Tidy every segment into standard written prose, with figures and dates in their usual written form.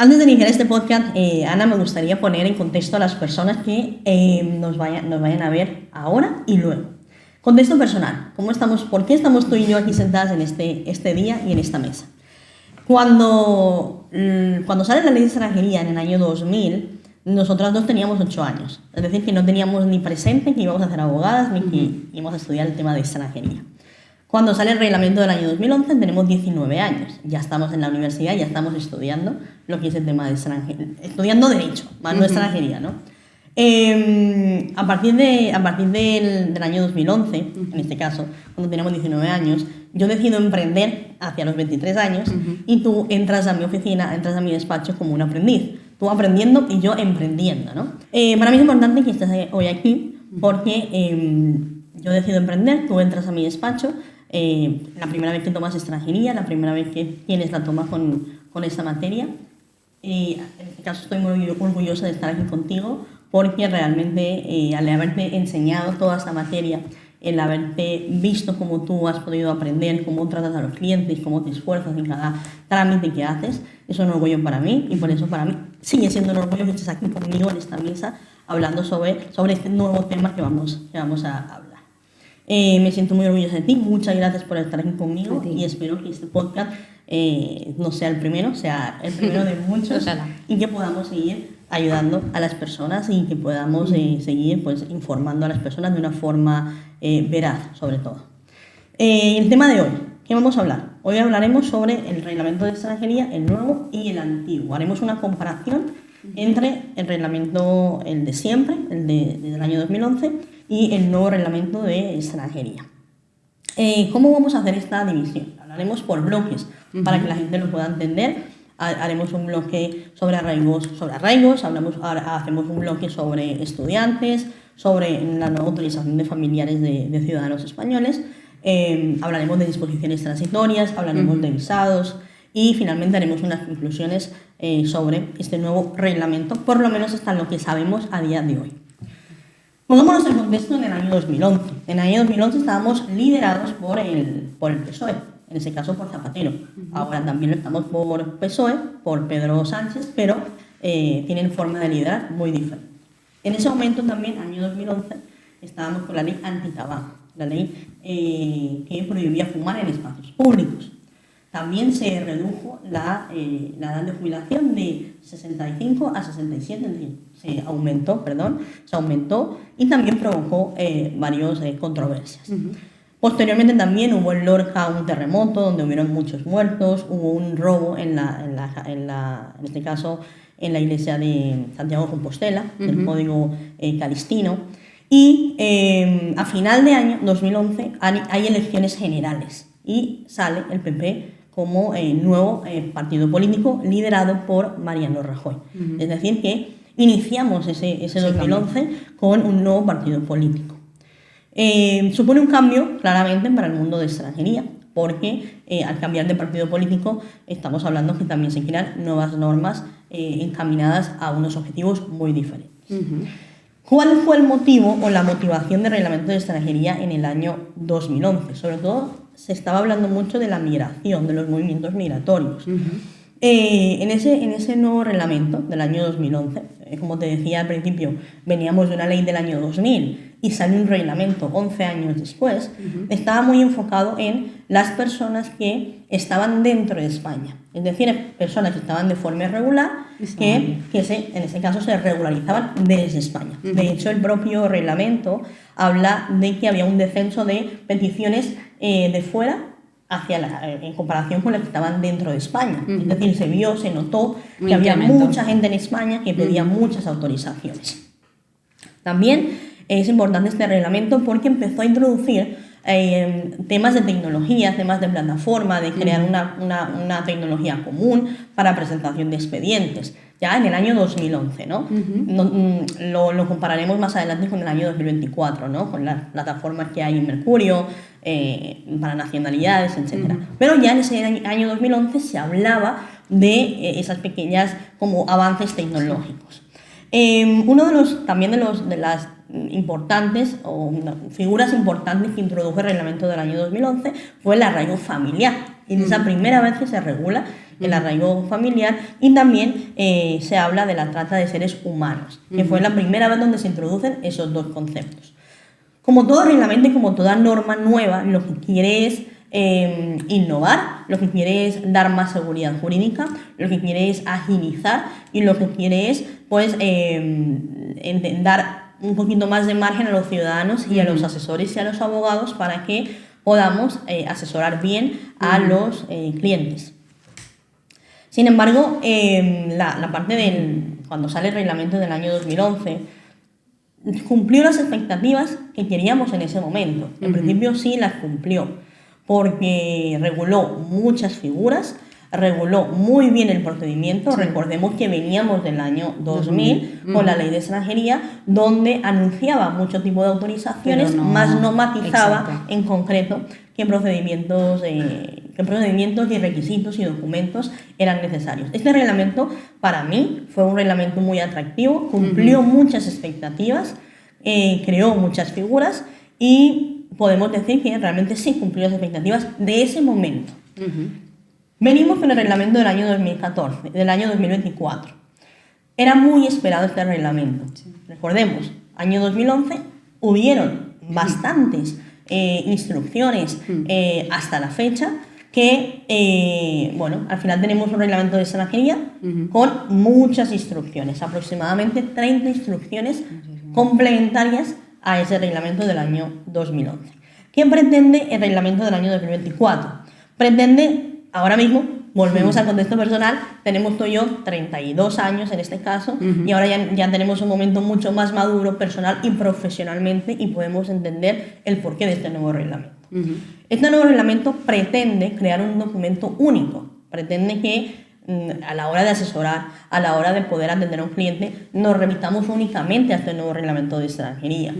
Antes de iniciar este podcast, Ana, me gustaría poner en contexto a las personas que nos vayan a ver ahora y luego. Contexto personal. ¿Por qué estamos tú y yo aquí sentadas en este día y en esta mesa? Cuando sale la ley de extranjería en el año 2000, nosotras dos teníamos 8 años. Es decir, que no teníamos ni presente que íbamos a ser abogadas ni que íbamos a estudiar el tema de extranjería. Cuando sale el reglamento del año 2011 tenemos 19 años, ya estamos en la universidad, ya estamos estudiando lo que es el tema de extranjería, estudiando Derecho, más no extranjería, ¿no? A partir del año 2011, en este caso, cuando tenemos 19 años, yo decido emprender hacia los 23 años y tú entras a mi oficina, entras a mi despacho como un aprendiz, tú aprendiendo y yo emprendiendo, ¿no? Para mí es importante que estés hoy aquí porque yo decido emprender, tú entras a mi despacho, la primera vez que tomas extranjería, la primera vez que tienes la toma con esta materia. En este caso estoy muy orgullosa de estar aquí contigo porque realmente al haberte enseñado toda esta materia, el haberte visto cómo tú has podido aprender, cómo tratas a los clientes, cómo te esfuerzas en cada trámite que haces, es un orgullo para mí y por eso para mí sigue siendo un orgullo que estés aquí conmigo en esta mesa hablando sobre este nuevo tema que vamos a hablar. Me siento muy orgullosa de ti, muchas gracias por estar aquí conmigo y espero que este podcast no sea el primero, sea el primero de muchos y que podamos seguir ayudando a las personas y que podamos seguir pues, informando a las personas de una forma veraz, sobre todo. El tema de hoy, ¿qué vamos a hablar? Hoy hablaremos sobre el reglamento de extranjería, el nuevo y el antiguo. Haremos una comparación entre el reglamento, el de siempre, desde el año 2011, y el nuevo reglamento de extranjería. ¿Cómo vamos a hacer esta división? Hablaremos por bloques para que la gente lo pueda entender. Haremos un bloque sobre arraigos, hacemos un bloque sobre estudiantes, sobre la nueva utilización de familiares de ciudadanos españoles, hablaremos de disposiciones transitorias, hablaremos de visados y finalmente haremos unas conclusiones sobre este nuevo reglamento, por lo menos hasta lo que sabemos a día de hoy. Pongámonos en contexto en el año 2011. En el año 2011 estábamos liderados por el PSOE, en ese caso por Zapatero. Ahora también lo estamos por PSOE, por Pedro Sánchez, pero tienen forma de liderar muy diferente. En ese momento también, en el año 2011, estábamos con la ley antitabaco, la ley que prohibía fumar en espacios públicos. También se redujo la edad de jubilación de 65 a 67, es decir, se aumentó y también provocó varias controversias. Posteriormente también hubo en Lorca un terremoto donde hubieron muchos muertos, hubo un robo en este caso en la iglesia de Santiago de Compostela, del Código Calistino, y a final de año 2011 hay elecciones generales y sale el PP como nuevo partido político liderado por Mariano Rajoy. Es decir, que iniciamos ese 2011 con un nuevo partido político. Supone un cambio claramente para el mundo de extranjería, porque al cambiar de partido político estamos hablando que también se crean nuevas normas encaminadas a unos objetivos muy diferentes. ¿Cuál fue el motivo o la motivación del reglamento de extranjería en el año 2011? Sobre todo se estaba hablando mucho de la migración, de los movimientos migratorios. En ese nuevo reglamento del año 2011, como te decía al principio, veníamos de una ley del año 2000 y salió un reglamento 11 años después, estaba muy enfocado en las personas que estaban dentro de España. Es decir, personas que estaban de forma irregular, que en ese caso se regularizaban desde España. De hecho, el propio reglamento habla de que había un descenso de peticiones de fuera en comparación con las que estaban dentro de España. Es decir, se notó que había mucha gente en España que pedía muchas autorizaciones. También es importante este reglamento porque empezó a introducir temas de tecnología, temas de plataforma, de crear una tecnología común para presentación de expedientes, ya en el año 2011, ¿no? Lo compararemos más adelante con el año 2024, ¿no? Con las plataformas que hay en Mercurio, para nacionalidades, etc. Pero ya en ese año 2011 se hablaba de esas pequeñas como avances tecnológicos. Uno de las importantes o figuras importantes que introdujo el reglamento del año 2011 fue el arraigo familiar. Y es la primera vez que se regula el arraigo familiar, y también se habla de la trata de seres humanos, que fue la primera vez donde se introducen esos dos conceptos. Como todo reglamento y como toda norma nueva, lo que quiere es innovar, lo que quiere es dar más seguridad jurídica, lo que quiere es agilizar y lo que quiere es pues dar un poquito más de margen a los ciudadanos y a los asesores y a los abogados para que podamos asesorar bien a los clientes. Sin embargo, la parte cuando sale el reglamento del año 2011 cumplió las expectativas que queríamos en ese momento. En principio sí las cumplió, porque reguló muchas figuras, reguló muy bien el procedimiento. Recordemos que veníamos del año 2000 con la ley de extranjería, donde anunciaba mucho tipo de autorizaciones, más no matizaba en concreto qué procedimientos y requisitos y documentos eran necesarios. Este reglamento para mí fue un reglamento muy atractivo, cumplió muchas expectativas, creó muchas figuras y podemos decir que realmente sí cumplió las expectativas de ese momento. Venimos con el reglamento del año 2014, del año 2024. Era muy esperado este reglamento. Recordemos, año 2011 hubieron bastantes instrucciones hasta la fecha que, bueno, al final tenemos un reglamento de extranjería con muchas instrucciones, aproximadamente 30 instrucciones complementarias a ese reglamento del año 2011. ¿Qué pretende el reglamento del año 2024? Pretende, ahora mismo, volvemos al contexto personal, tenemos tú y yo 32 años en este caso, y ahora ya tenemos un momento mucho más maduro personal y profesionalmente, y podemos entender el porqué de este nuevo reglamento. Este nuevo reglamento pretende crear un documento único, pretende que a la hora de asesorar, a la hora de poder atender a un cliente, nos remitamos únicamente a este nuevo reglamento de extranjería.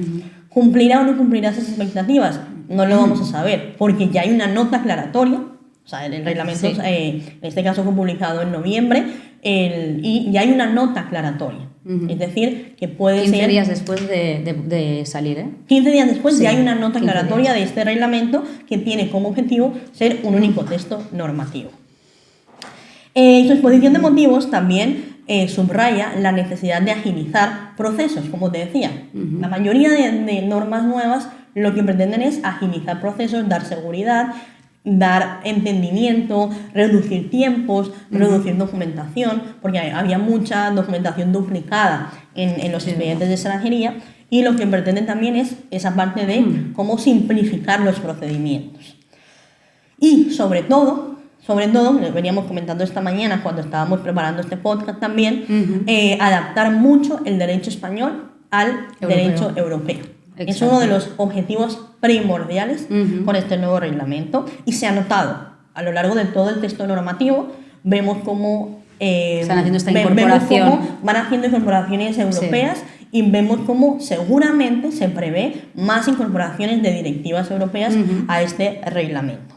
¿Cumplirá o no cumplirá esas expectativas? No lo vamos a saber, porque ya hay una nota aclaratoria. O sea, el reglamento, en este caso fue publicado en noviembre, y ya hay una nota aclaratoria. Es decir, que puede 15 ser... días después de salir, ¿eh? 15 días después ya hay una nota aclaratoria de este reglamento que tiene como objetivo ser un único texto normativo. Su exposición de motivos también subraya la necesidad de agilizar procesos, como te decía. La mayoría de normas nuevas lo que pretenden es agilizar procesos, dar seguridad, dar entendimiento, reducir tiempos, reducir documentación, porque había mucha documentación duplicada en los expedientes de extranjería, y lo que pretenden también es esa parte de cómo simplificar los procedimientos. Y sobre todo, lo veníamos comentando esta mañana cuando estábamos preparando este podcast también, adaptar mucho el derecho español al derecho europeo. Exacto. Es uno de los objetivos primordiales con este nuevo reglamento, y se ha notado a lo largo de todo el texto normativo. Vemos cómo están haciendo esta incorporación. Vemos cómo van haciendo incorporaciones europeas, y vemos cómo seguramente se prevé más incorporaciones de directivas europeas a este reglamento.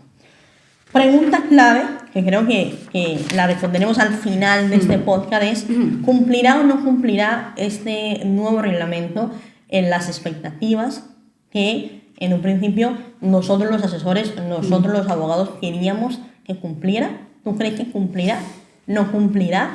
Pregunta clave, que creo que la responderemos al final de este podcast, es ¿cumplirá o no cumplirá este nuevo reglamento en las expectativas que en un principio nosotros los asesores, nosotros los abogados queríamos que cumpliera? ¿Tú crees que cumplirá? ¿No cumplirá?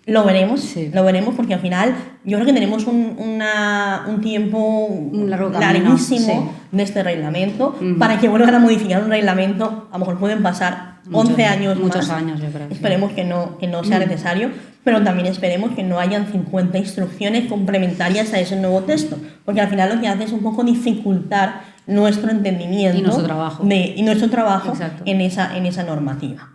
Lo veremos, lo veremos, porque al final yo creo que tenemos un tiempo larguísimo de este reglamento. Para que vuelvan a modificar un reglamento, a lo mejor pueden pasar 11 años muchos más. Años, yo creo. Esperemos que no sea necesario, pero también esperemos que no hayan 50 instrucciones complementarias a ese nuevo texto, porque al final lo que hace es un poco dificultar nuestro entendimiento y nuestro trabajo, en esa normativa.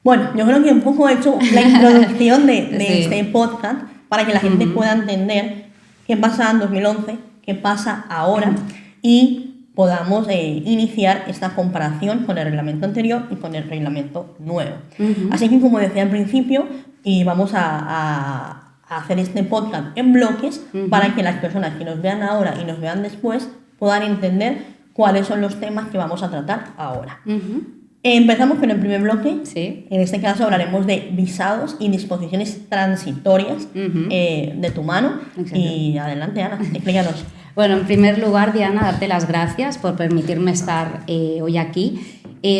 Bueno, yo creo que un poco he hecho la introducción de este podcast para que la gente pueda entender qué pasa en 2011, qué pasa ahora, y podamos iniciar esta comparación con el reglamento anterior y con el reglamento nuevo. Así que, como decía al principio, vamos a hacer este podcast en bloques para que las personas que nos vean ahora y nos vean después puedan entender cuáles son los temas que vamos a tratar ahora. Empezamos con el primer bloque. En este caso hablaremos de visados y disposiciones transitorias de tu mano. Exacto. Y adelante, Ana, explícanos. Bueno, en primer lugar, Diana, darte las gracias por permitirme estar hoy aquí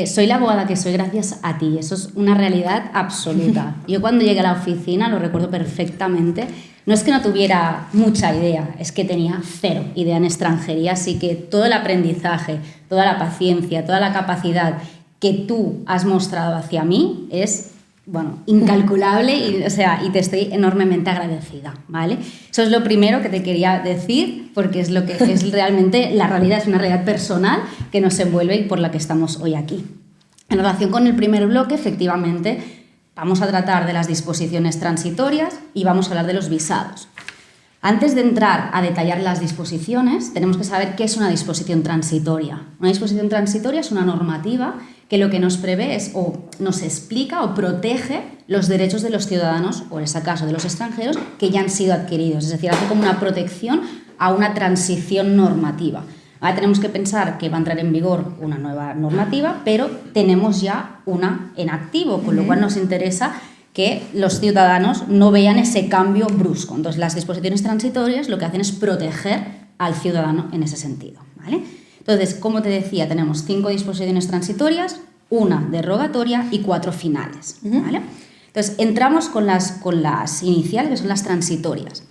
soy la abogada que soy gracias a ti, eso es una realidad absoluta. Yo cuando llegué a la oficina, lo recuerdo perfectamente, no es que no tuviera mucha idea, es que tenía cero idea en extranjería, así que todo el aprendizaje, toda la paciencia, toda la capacidad que tú has mostrado hacia mí es, bueno, incalculable y te estoy enormemente agradecida, ¿vale? Eso es lo primero que te quería decir, porque es lo que es realmente la realidad, es una realidad personal que nos envuelve y por la que estamos hoy aquí. En relación con el primer bloque, efectivamente, vamos a tratar de las disposiciones transitorias y vamos a hablar de los visados. Antes de entrar a detallar las disposiciones, tenemos que saber qué es una disposición transitoria. Una disposición transitoria es una normativa que lo que nos prevé es o nos explica o protege los derechos de los ciudadanos, o en este caso de los extranjeros, que ya han sido adquiridos. Es decir, hace como una protección a una transición normativa. Ahora tenemos que pensar que va a entrar en vigor una nueva normativa, pero tenemos ya una en activo, con lo cual nos interesa que los ciudadanos no vean ese cambio brusco. Entonces, las disposiciones transitorias lo que hacen es proteger al ciudadano en ese sentido, ¿vale? Entonces, como te decía, tenemos 5 disposiciones transitorias, una derogatoria y 4 finales, ¿vale? Entonces, entramos con las iniciales, que son las transitorias.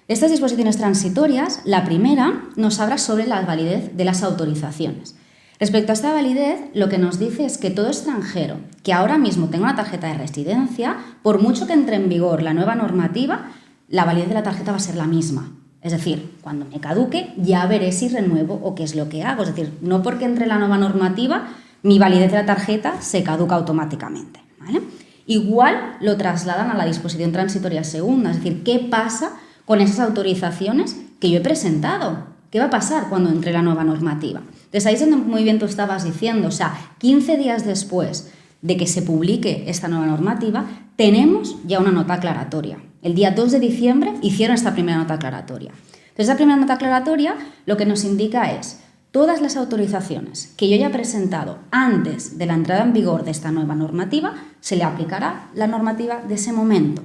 Estas disposiciones transitorias, la primera nos habla sobre la validez de las autorizaciones. Respecto a esta validez, lo que nos dice es que todo extranjero que ahora mismo tenga una tarjeta de residencia, por mucho que entre en vigor la nueva normativa, la validez de la tarjeta va a ser la misma. Es decir, cuando me caduque ya veré si renuevo o qué es lo que hago. Es decir, no porque entre la nueva normativa mi validez de la tarjeta se caduca automáticamente, ¿vale? Igual lo trasladan a la disposición transitoria segunda, es decir, ¿qué pasa con esas autorizaciones que yo he presentado? ¿Qué va a pasar cuando entre la nueva normativa? Entonces ahí es donde muy bien tú estabas diciendo, o sea, 15 días después de que se publique esta nueva normativa, tenemos ya una nota aclaratoria. El día 2 de diciembre hicieron esta primera nota aclaratoria. Entonces, esa primera nota aclaratoria lo que nos indica es todas las autorizaciones que yo haya presentado antes de la entrada en vigor de esta nueva normativa, se le aplicará la normativa de ese momento.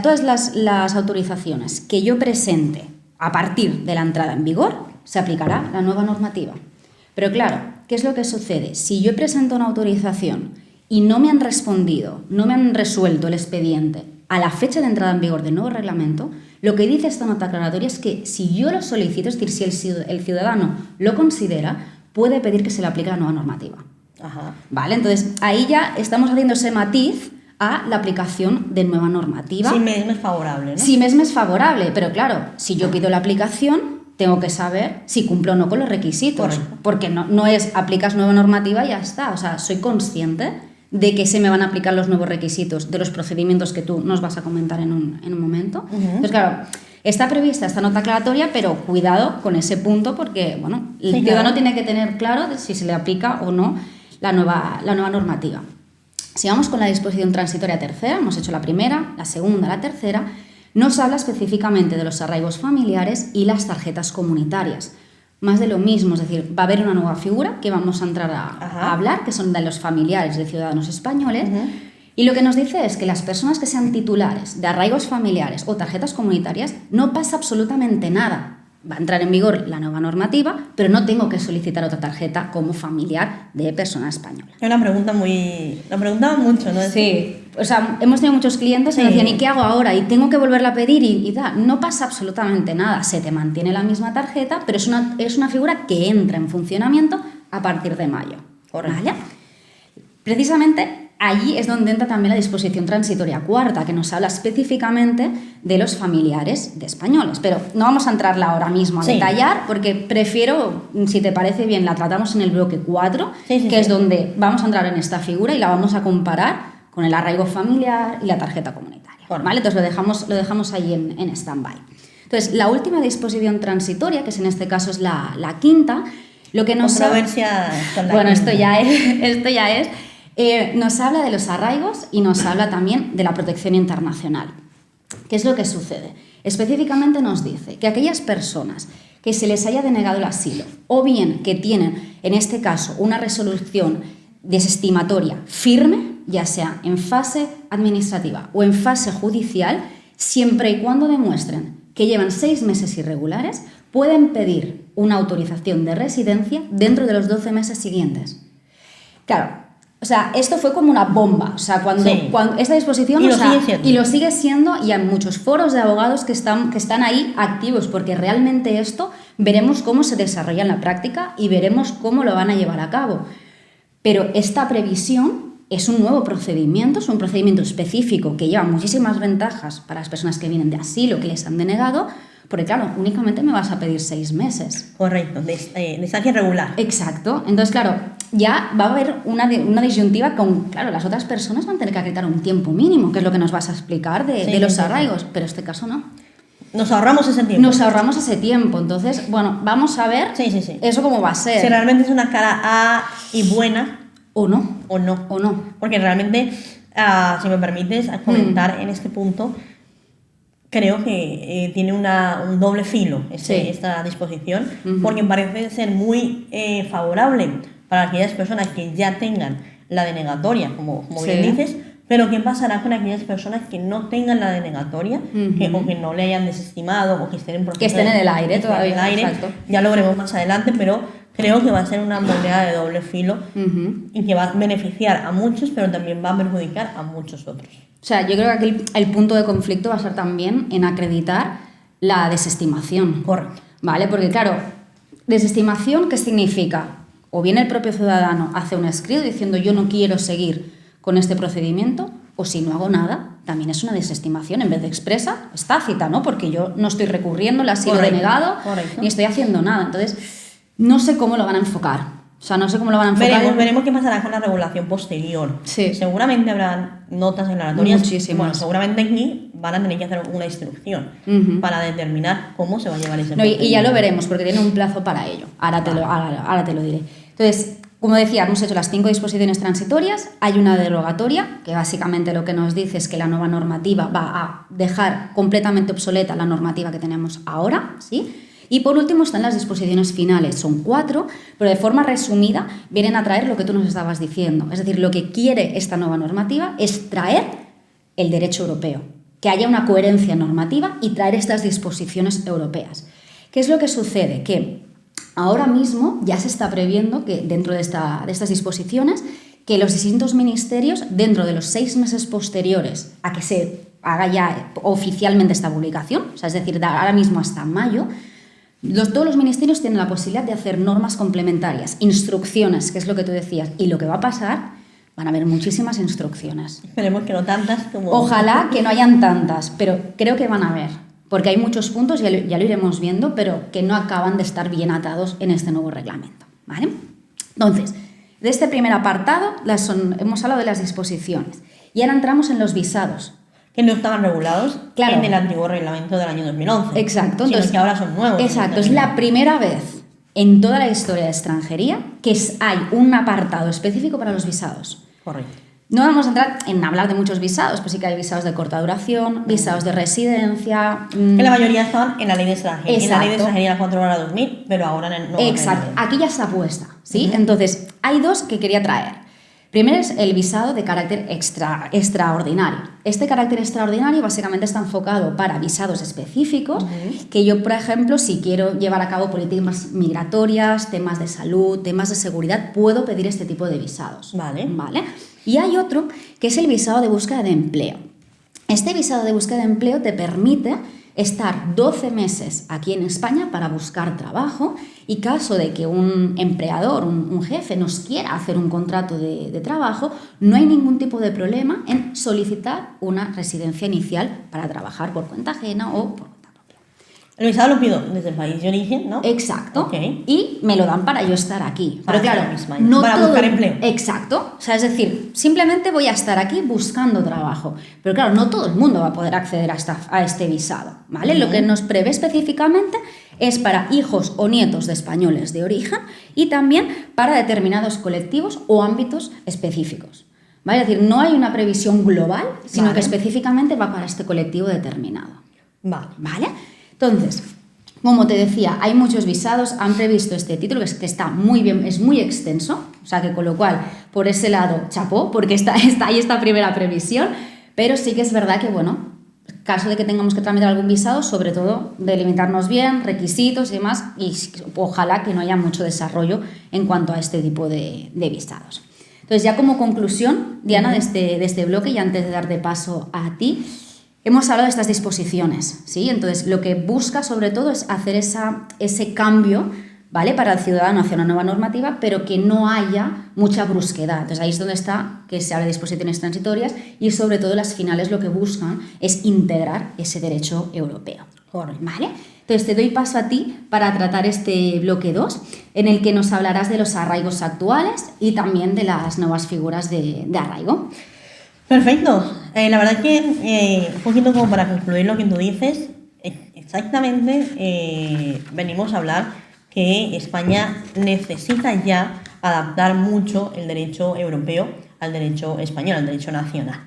Todas las autorizaciones que yo presente a partir de la entrada en vigor, se aplicará la nueva normativa. Pero claro, ¿qué es lo que sucede? Si yo presento una autorización y no me han respondido, no me han resuelto el expediente a la fecha de entrada en vigor del nuevo reglamento, lo que dice esta nota aclaratoria es que si yo lo solicito, es decir, si el ciudadano lo considera, puede pedir que se le aplique la nueva normativa. ¿Vale? Entonces, ahí ya estamos haciendo ese matiz a la aplicación de nueva normativa. Si me es más favorable, ¿no? Si me es más favorable, pero claro, si yo pido la aplicación, tengo que saber si cumplo o no con los requisitos. Correcto. Porque no es aplicas nueva normativa y ya está. O sea, soy consciente de que se me van a aplicar los nuevos requisitos de los procedimientos que tú nos vas a comentar en un momento. Entonces, claro, está prevista esta nota aclaratoria, pero cuidado con ese punto porque, bueno, el ciudadano tiene que tener claro de si se le aplica o no la nueva normativa. Si vamos con la disposición transitoria tercera, hemos hecho la primera, la segunda, la tercera, nos habla específicamente de los arraigos familiares y las tarjetas comunitarias. Más de lo mismo, es decir, va a haber una nueva figura que vamos a entrar a hablar, que son de los familiares de ciudadanos españoles, y lo que nos dice es que las personas que sean titulares de arraigos familiares o tarjetas comunitarias no pasa absolutamente nada. Va a entrar en vigor la nueva normativa, pero no tengo que solicitar otra tarjeta como familiar de persona española. Es una pregunta la preguntaban mucho, ¿no? Sí, o sea, hemos tenido muchos clientes que decían, ¿y qué hago ahora? Y tengo que volverla a pedir y no pasa absolutamente nada. Se te mantiene la misma tarjeta, pero es una figura que entra en funcionamiento a partir de mayo. Correcto. ¿Vale? Precisamente allí es donde entra también la disposición transitoria cuarta, que nos habla específicamente de los familiares de españoles. Pero no vamos a entrarla ahora mismo a detallar, porque prefiero, si te parece bien, la tratamos en el bloque 4, que es donde vamos a entrar en esta figura y la vamos a comparar con el arraigo familiar y la tarjeta comunitaria. ¿Vale? Entonces lo dejamos ahí en stand-by. Entonces, la última disposición transitoria, que es en este caso es la quinta, lo que nos controversia con la bueno, quinta. esto ya es nos habla de los arraigos y nos habla también de la protección internacional. ¿Qué es lo que sucede? Específicamente nos dice que aquellas personas que se les haya denegado el asilo o bien que tienen, en este caso, una resolución desestimatoria firme, ya sea en fase administrativa o en fase judicial, siempre y cuando demuestren que llevan 6 meses irregulares, pueden pedir una autorización de residencia dentro de los 12 meses siguientes. Claro, o sea, esto fue como una bomba. O sea, cuando esta disposición... Y lo sigue siendo. Y lo sigue siendo, y hay muchos foros de abogados que están ahí activos, porque realmente esto veremos cómo se desarrolla en la práctica y veremos cómo lo van a llevar a cabo. Pero esta previsión es un nuevo procedimiento, es un procedimiento específico que lleva muchísimas ventajas para las personas que vienen de asilo, que les han denegado, porque claro, únicamente me vas a pedir 6 meses. Correcto, de estancia regular. Exacto. Entonces, claro, ya va a haber una disyuntiva con, claro, las otras personas van a tener que acreditar un tiempo mínimo, que es lo que nos vas a explicar de los arraigos, pero en este caso no. Nos ahorramos ese tiempo. Nos ahorramos ese tiempo. Entonces, bueno, vamos a ver eso cómo va a ser. Si realmente es una cara A y buena o no. O no. O no. Porque realmente, si me permites comentar en este punto, creo que tiene un doble filo esta disposición, porque parece ser muy favorable para aquellas personas que ya tengan la denegatoria, como bien dices, pero ¿qué pasará con aquellas personas que no tengan la denegatoria, o que no le hayan desestimado, o que estén en proceso? Que estén en el aire todavía. En el aire, exacto. Ya lo veremos más adelante, pero creo que va a ser una moneda de doble filo y que va a beneficiar a muchos, pero también va a perjudicar a muchos otros. O sea, yo creo que aquí el punto de conflicto va a ser también en acreditar la desestimación. Correcto. ¿Vale? Porque, claro, desestimación, ¿qué significa? O bien el propio ciudadano hace un escrito diciendo yo no quiero seguir con este procedimiento, o si no hago nada, también es una desestimación. En vez de expresa, es tácita, ¿no? Porque yo no estoy recurriendo, la he sido denegado, ni estoy haciendo nada. Entonces, no sé cómo lo van a enfocar. O sea, no sé cómo lo van a enfocar. Veremos qué pasará con la regulación posterior. Sí. Seguramente habrán notas declaratorias. Muchísimas. Bueno, seguramente aquí van a tener que hacer una instrucción para determinar cómo se va a llevar ese procedimiento. Y ya lo veremos, porque tiene un plazo para ello. Ahora te lo diré. Entonces, como decía, hemos hecho las 5 disposiciones transitorias. Hay una derogatoria, que básicamente lo que nos dice es que la nueva normativa va a dejar completamente obsoleta la normativa que tenemos ahora, ¿sí? Y por último están las disposiciones finales, son 4, pero de forma resumida vienen a traer lo que tú nos estabas diciendo. Es decir, lo que quiere esta nueva normativa es traer el derecho europeo, que haya una coherencia normativa y traer estas disposiciones europeas. ¿Qué es lo que sucede? Que ahora mismo ya se está previendo que dentro de estas disposiciones que los distintos ministerios, dentro de los 6 meses posteriores a que se haga ya oficialmente esta publicación, o sea, es decir, ahora mismo hasta mayo, todos los ministerios tienen la posibilidad de hacer normas complementarias, instrucciones, que es lo que tú decías, y lo que va a pasar, van a haber muchísimas instrucciones. Esperemos que no tantas como... Ojalá que no hayan tantas, pero creo que van a haber, porque hay muchos puntos, ya lo iremos viendo, pero que no acaban de estar bien atados en este nuevo reglamento, ¿vale? Entonces, de este primer apartado hemos hablado de las disposiciones, y ahora entramos en los visados. Que no estaban regulados en el antiguo reglamento del año 2011. Exacto. Entonces, sino que ahora son nuevos. Exacto. Es la primera vez en toda la historia de extranjería que hay un apartado específico para los visados. Correcto. No vamos a entrar en hablar de muchos visados, pues sí que hay visados de corta duración, visados de residencia... Que la mayoría estaban en la ley de extranjería. Exacto. En la ley de extranjería 4/2000, pero ahora en el nuevo Exacto. reglamento. Aquí ya está puesta, ¿sí? Entonces, hay 2 que quería traer. Primero es el visado de carácter extraordinario. Este carácter extraordinario básicamente está enfocado para visados específicos, que yo, por ejemplo, si quiero llevar a cabo políticas migratorias, temas de salud, temas de seguridad, puedo pedir este tipo de visados. Vale. Y hay otro que es el visado de búsqueda de empleo. Este visado de búsqueda de empleo te permite estar 12 meses aquí en España para buscar trabajo, y caso de que un empleador, un jefe nos quiera hacer un contrato de trabajo, no hay ningún tipo de problema en solicitar una residencia inicial para trabajar por cuenta ajena o por cuenta propia. El visado lo pido desde el país de origen, ¿no? Exacto. Okay. Y me lo dan para yo estar aquí. Para pero claro, para buscar empleo. Exacto. O sea, es decir, simplemente voy a estar aquí buscando trabajo. Pero claro, no todo el mundo va a poder acceder a este visado, ¿vale? Lo que nos prevé específicamente es para hijos o nietos de españoles de origen y también para determinados colectivos o ámbitos específicos. ¿Vale? Es decir, no hay una previsión global, sino que específicamente va para este colectivo determinado. ¿Vale? Entonces, como te decía, hay muchos visados, han previsto este título que está muy bien, es muy extenso, o sea que con lo cual, por ese lado, chapó, porque está ahí esta primera previsión, pero sí que es verdad que, bueno, caso de que tengamos que tramitar algún visado, sobre todo delimitarnos bien, requisitos y demás, y ojalá que no haya mucho desarrollo en cuanto a este tipo de visados. Entonces, ya como conclusión, Diana, de este bloque, y antes de darte paso a ti, hemos hablado de estas disposiciones, ¿sí? Entonces, lo que busca sobre todo es hacer ese cambio, ¿vale? Para el ciudadano hacia una nueva normativa, pero que no haya mucha brusquedad. Entonces, ahí es donde está que se habla de disposiciones transitorias y sobre todo las finales lo que buscan es integrar ese derecho europeo. ¿Vale? Entonces, te doy paso a ti para tratar este bloque 2, en el que nos hablarás de los arraigos actuales y también de las nuevas figuras de arraigo. Perfecto. La verdad es que, un poquito como para concluir lo que tú dices, exactamente venimos a hablar que España necesita ya adaptar mucho el derecho europeo al derecho español, al derecho nacional.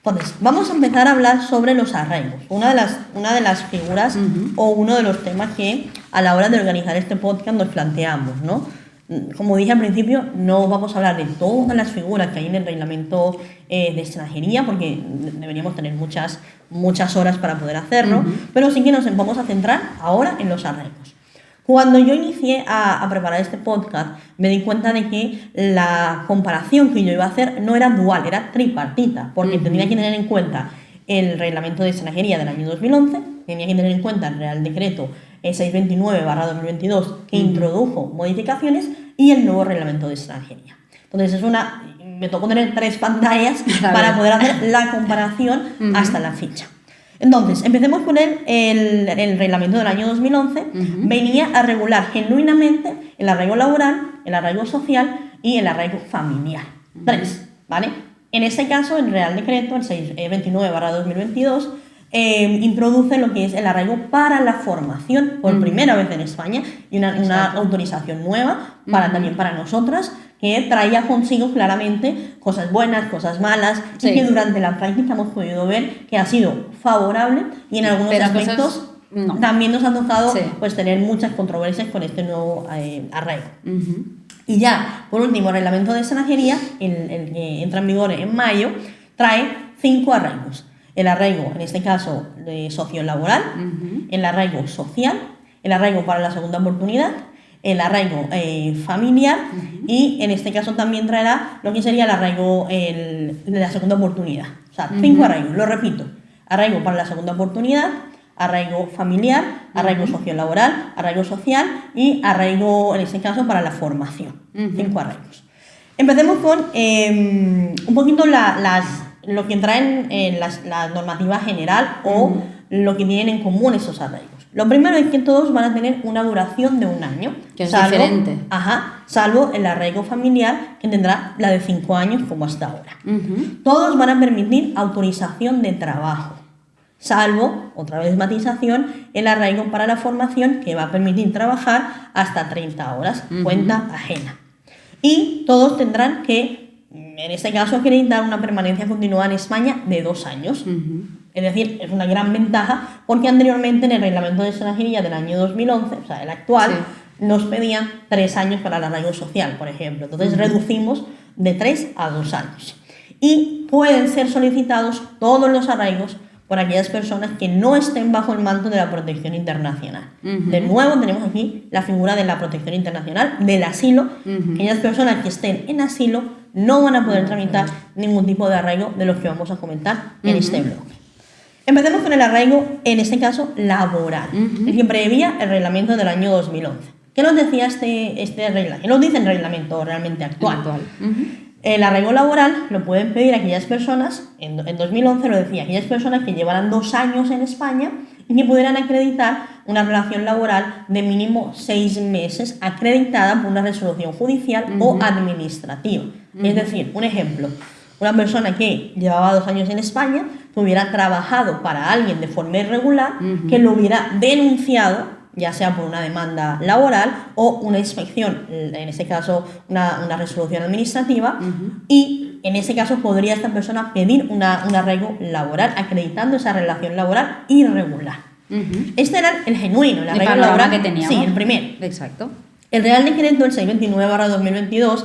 Entonces, vamos a empezar a hablar sobre los arraigos, una de las figuras o uno de los temas que a la hora de organizar este podcast nos planteamos, ¿no? Como dije al principio, no vamos a hablar de todas las figuras que hay en el reglamento de extranjería, porque deberíamos tener muchas horas para poder hacerlo, pero sí que nos vamos a centrar ahora en los arraigos. Cuando yo inicié a preparar este podcast, me di cuenta de que la comparación que yo iba a hacer no era dual, era tripartita, porque tenía que tener en cuenta el reglamento de extranjería del año 2011, tenía que tener en cuenta el Real Decreto 629/2022, que introdujo modificaciones, y el nuevo reglamento de extranjería. Entonces, me tocó tener 3 pantallas para poder hacer la comparación hasta la fecha. Entonces, empecemos con el reglamento del año 2011. Venía a regular genuinamente el arraigo laboral, el arraigo social y el arraigo familiar. 3, ¿vale? En este caso, el Real Decreto, el 629/2022, introduce lo que es el arraigo para la formación por primera vez en España, y una autorización nueva también para nosotras, que traía consigo claramente cosas buenas, cosas malas, y que durante la práctica hemos podido ver que ha sido favorable, y en algunos aspectos también nos ha tocado pues, tener muchas controversias con este nuevo arraigo. Y ya, por último, el reglamento de extranjería, el que entra en vigor en mayo, trae 5 arraigos. El arraigo, en este caso, sociolaboral, el arraigo social, el arraigo para la segunda oportunidad, el arraigo familiar, y en este caso también traerá lo que sería el arraigo de la segunda oportunidad. O sea, 5 arraigos, lo repito: arraigo para la segunda oportunidad, arraigo familiar, arraigo sociolaboral, arraigo social y arraigo, en este caso, para la formación. 5 arraigos. Empecemos con un poquito lo que traen la normativa general o lo que tienen en común esos arraigos. Lo primero es que todos van a tener una duración de 1 año. Que es diferente. Salvo el arraigo familiar, que tendrá la de 5 años como hasta ahora. Todos van a permitir autorización de trabajo, salvo, otra vez matización, el arraigo para la formación, que va a permitir trabajar hasta 30 horas, cuenta ajena. Y todos tendrán que, en este caso, acreditar una permanencia continua en España de 2 años. Es decir, es una gran ventaja, porque anteriormente en el reglamento de extranjería del año 2011, o sea, el actual, nos pedían 3 años para el arraigo social, por ejemplo. Entonces reducimos de 3 a 2 años. Y pueden ser solicitados todos los arraigos por aquellas personas que no estén bajo el manto de la protección internacional. De nuevo, tenemos aquí la figura de la protección internacional, del asilo. Aquellas personas que estén en asilo no van a poder tramitar ningún tipo de arraigo de los que vamos a comentar en este bloque. Empecemos con el arraigo, en este caso, laboral, el que prevía el reglamento del año 2011. ¿Qué nos decía este reglamento? ¿Qué nos dice el reglamento realmente actual? El arraigo laboral lo pueden pedir aquellas personas, en 2011 lo decía, aquellas personas que llevaran 2 años en España y que pudieran acreditar una relación laboral de mínimo 6 meses acreditada por una resolución judicial o administrativa. Es decir, un ejemplo: una persona que llevaba 2 años en España, que hubiera trabajado para alguien de forma irregular, que lo hubiera denunciado, ya sea por una demanda laboral o una inspección, en este caso una resolución administrativa, y en ese caso podría esta persona pedir un arraigo laboral acreditando esa relación laboral irregular. Este era el genuino, el arraigo laboral que teníamos. Sí, el primero. Exacto. El Real Decreto, el 629/2022,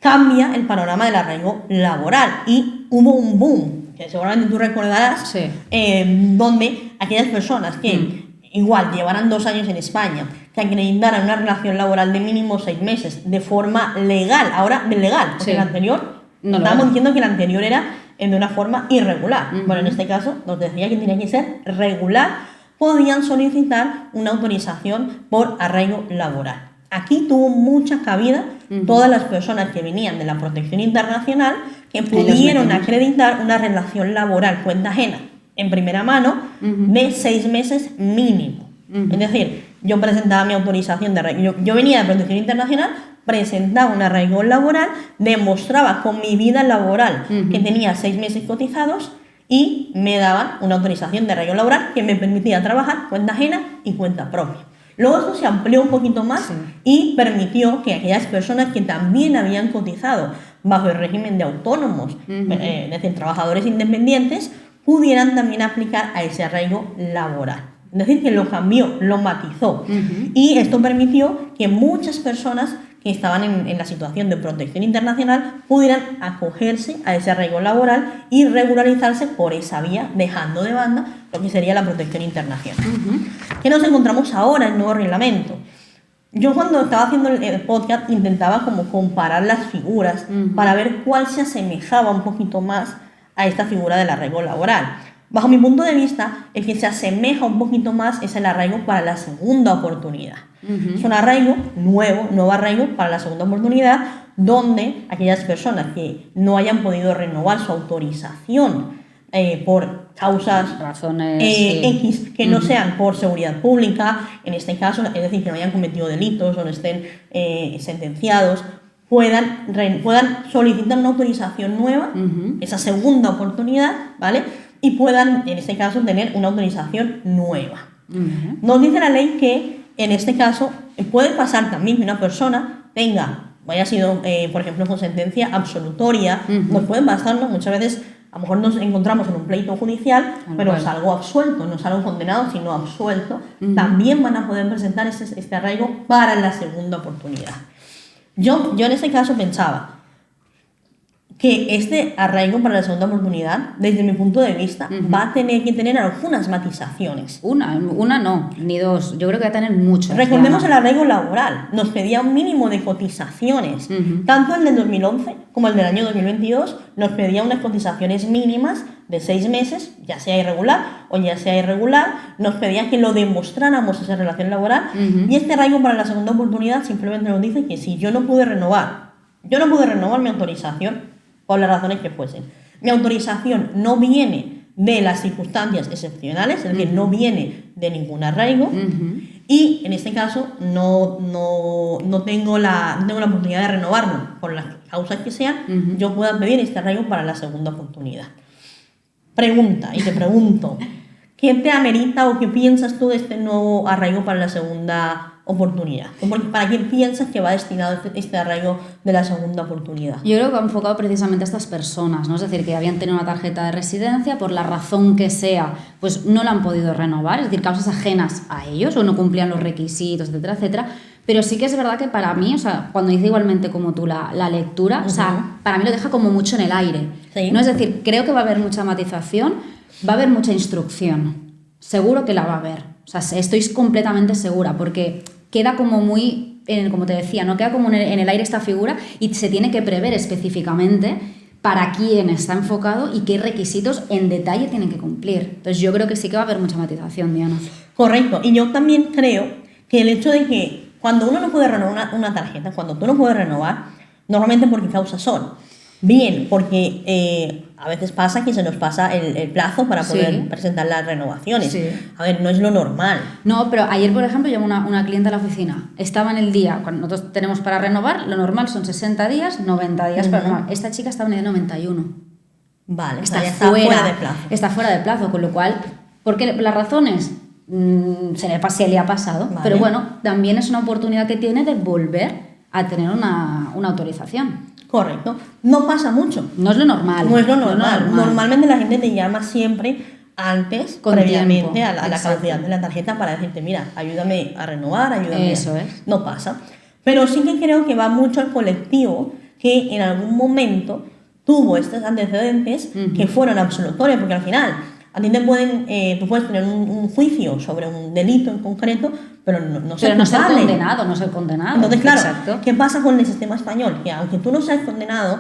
cambia el panorama del arraigo laboral, y hubo un boom, que seguramente tú recordarás, donde aquellas personas que igual llevaran 2 años en España, que acreditaran una relación laboral de mínimo 6 meses de forma legal, ahora de legal, porque Sí. la anterior, No lo estábamos era. diciendo que la anterior era de una forma irregular. Bueno, en este caso nos decía que tenía que ser regular, podían solicitar una autorización por arraigo laboral. Aquí tuvo mucha cabida todas las personas que venían de la protección internacional que pudieron metemos. acreditar una relación laboral cuenta ajena en primera mano de 6 meses mínimo. Es decir, yo presentaba mi autorización de arraigo, yo venía de protección internacional, presentaba un arraigo laboral, demostraba con mi vida laboral que tenía 6 meses cotizados y me daban una autorización de arraigo laboral que me permitía trabajar cuenta ajena y cuenta propia. Luego esto se amplió un poquito más y permitió que aquellas personas que también habían cotizado bajo el régimen de autónomos, es decir, trabajadores independientes, pudieran también aplicar a ese arraigo laboral. Es decir, que lo cambió, lo matizó. Y esto permitió que muchas personas que estaban en la situación de protección internacional pudieran acogerse a ese arraigo laboral y regularizarse por esa vía, dejando de banda lo que sería la protección internacional. ¿Qué nos encontramos ahora en el nuevo reglamento? Yo cuando estaba haciendo el podcast intentaba como comparar las figuras para ver cuál se asemejaba un poquito más a esta figura del arraigo laboral. Bajo mi punto de vista, el que se asemeja un poquito más es el arraigo para la segunda oportunidad. Es un arraigo nuevo arraigo para la segunda oportunidad, donde aquellas personas que no hayan podido renovar su autorización por causas razones X que no sean por seguridad pública, en este caso, es decir, que no hayan cometido delitos o no estén sentenciados, puedan solicitar una autorización nueva, esa segunda oportunidad, ¿vale? Y puedan, en este caso, tener una autorización nueva. Nos dice la ley que, en este caso, puede pasar también que una persona haya sido, por ejemplo, con sentencia absolutoria, nos pueden pasar, ¿no? Muchas veces, a lo mejor nos encontramos en un pleito judicial, pero salgo absuelto, no salgo condenado, sino absuelto, también van a poder presentar este arraigo para la segunda oportunidad. Yo en este caso pensaba que este arraigo para la segunda oportunidad, desde mi punto de vista, va a tener que tener algunas matizaciones. Una no, ni dos. Yo creo que va a tener muchas. Recordemos el arraigo laboral. Nos pedía un mínimo de cotizaciones. Tanto el del 2011 como el del año 2022 nos pedía unas cotizaciones mínimas de 6 meses, ya sea irregular o ya sea irregular. Nos pedía que lo demostráramos esa relación laboral. Y este arraigo para la segunda oportunidad simplemente nos dice que si yo no pude renovar mi autorización, por las razones que fuesen. Mi autorización no viene de las circunstancias excepcionales, es decir, no viene de ningún arraigo, y en este caso no tengo la oportunidad de renovarlo por las causas que sean, yo pueda pedir este arraigo para la segunda oportunidad. Te pregunto, ¿qué te amerita o qué piensas tú de este nuevo arraigo para la segunda oportunidad? ¿Para quién piensas que va destinado este arraigo de la segunda oportunidad? Yo creo que ha enfocado precisamente a estas personas, ¿no? Es decir, que habían tenido una tarjeta de residencia, por la razón que sea, pues no la han podido renovar, es decir, causas ajenas a ellos o no cumplían los requisitos, etcétera, etcétera. Pero sí que es verdad que para mí, o sea, cuando hice igualmente como tú la lectura, o sea, para mí lo deja como mucho en el aire. Sí. ¿No? Es decir, creo que va a haber mucha matización, va a haber mucha instrucción. Seguro que la va a haber. O sea, estoy completamente segura, porque queda como muy, como te decía, ¿no? Queda como en el aire esta figura y se tiene que prever específicamente para quién está enfocado y qué requisitos en detalle tienen que cumplir. Entonces yo creo que sí que va a haber mucha matización, Diana. Correcto. Y yo también creo que el hecho de que cuando uno no puede renovar una tarjeta, cuando tú no puedes renovar, normalmente ¿por qué causas son? Bien, porque a veces pasa que se nos pasa el plazo para poder presentar las renovaciones. Sí. A ver, no es lo normal. No, pero ayer, por ejemplo, llegó una clienta a la oficina. Estaba en el día, cuando nosotros tenemos para renovar, lo normal son 60 días, 90 días para renovar. Esta chica estaba en el 91. Vale, está fuera de plazo. Está fuera de plazo, con lo cual, ¿por qué las razones? Se le ha pasado. Vale. Pero bueno, también es una oportunidad que tiene de volver a tener una autorización. Correcto. No pasa mucho. No es lo normal. No es lo normal. Normalmente la gente te llama siempre antes, previamente a la caducidad de la tarjeta para decirte, mira, ayúdame a renovar, ayúdame. Eso es. No pasa. Pero sí que creo que va mucho al colectivo que en algún momento tuvo estos antecedentes que fueron absolutorios, porque al final A ti te pueden, tú puedes tener un juicio sobre un delito en concreto, pero no ser Pero no ser culpable. condenado, no ser condenado. Entonces, claro, Exacto. ¿qué pasa con el sistema español? Que aunque tú no seas condenado,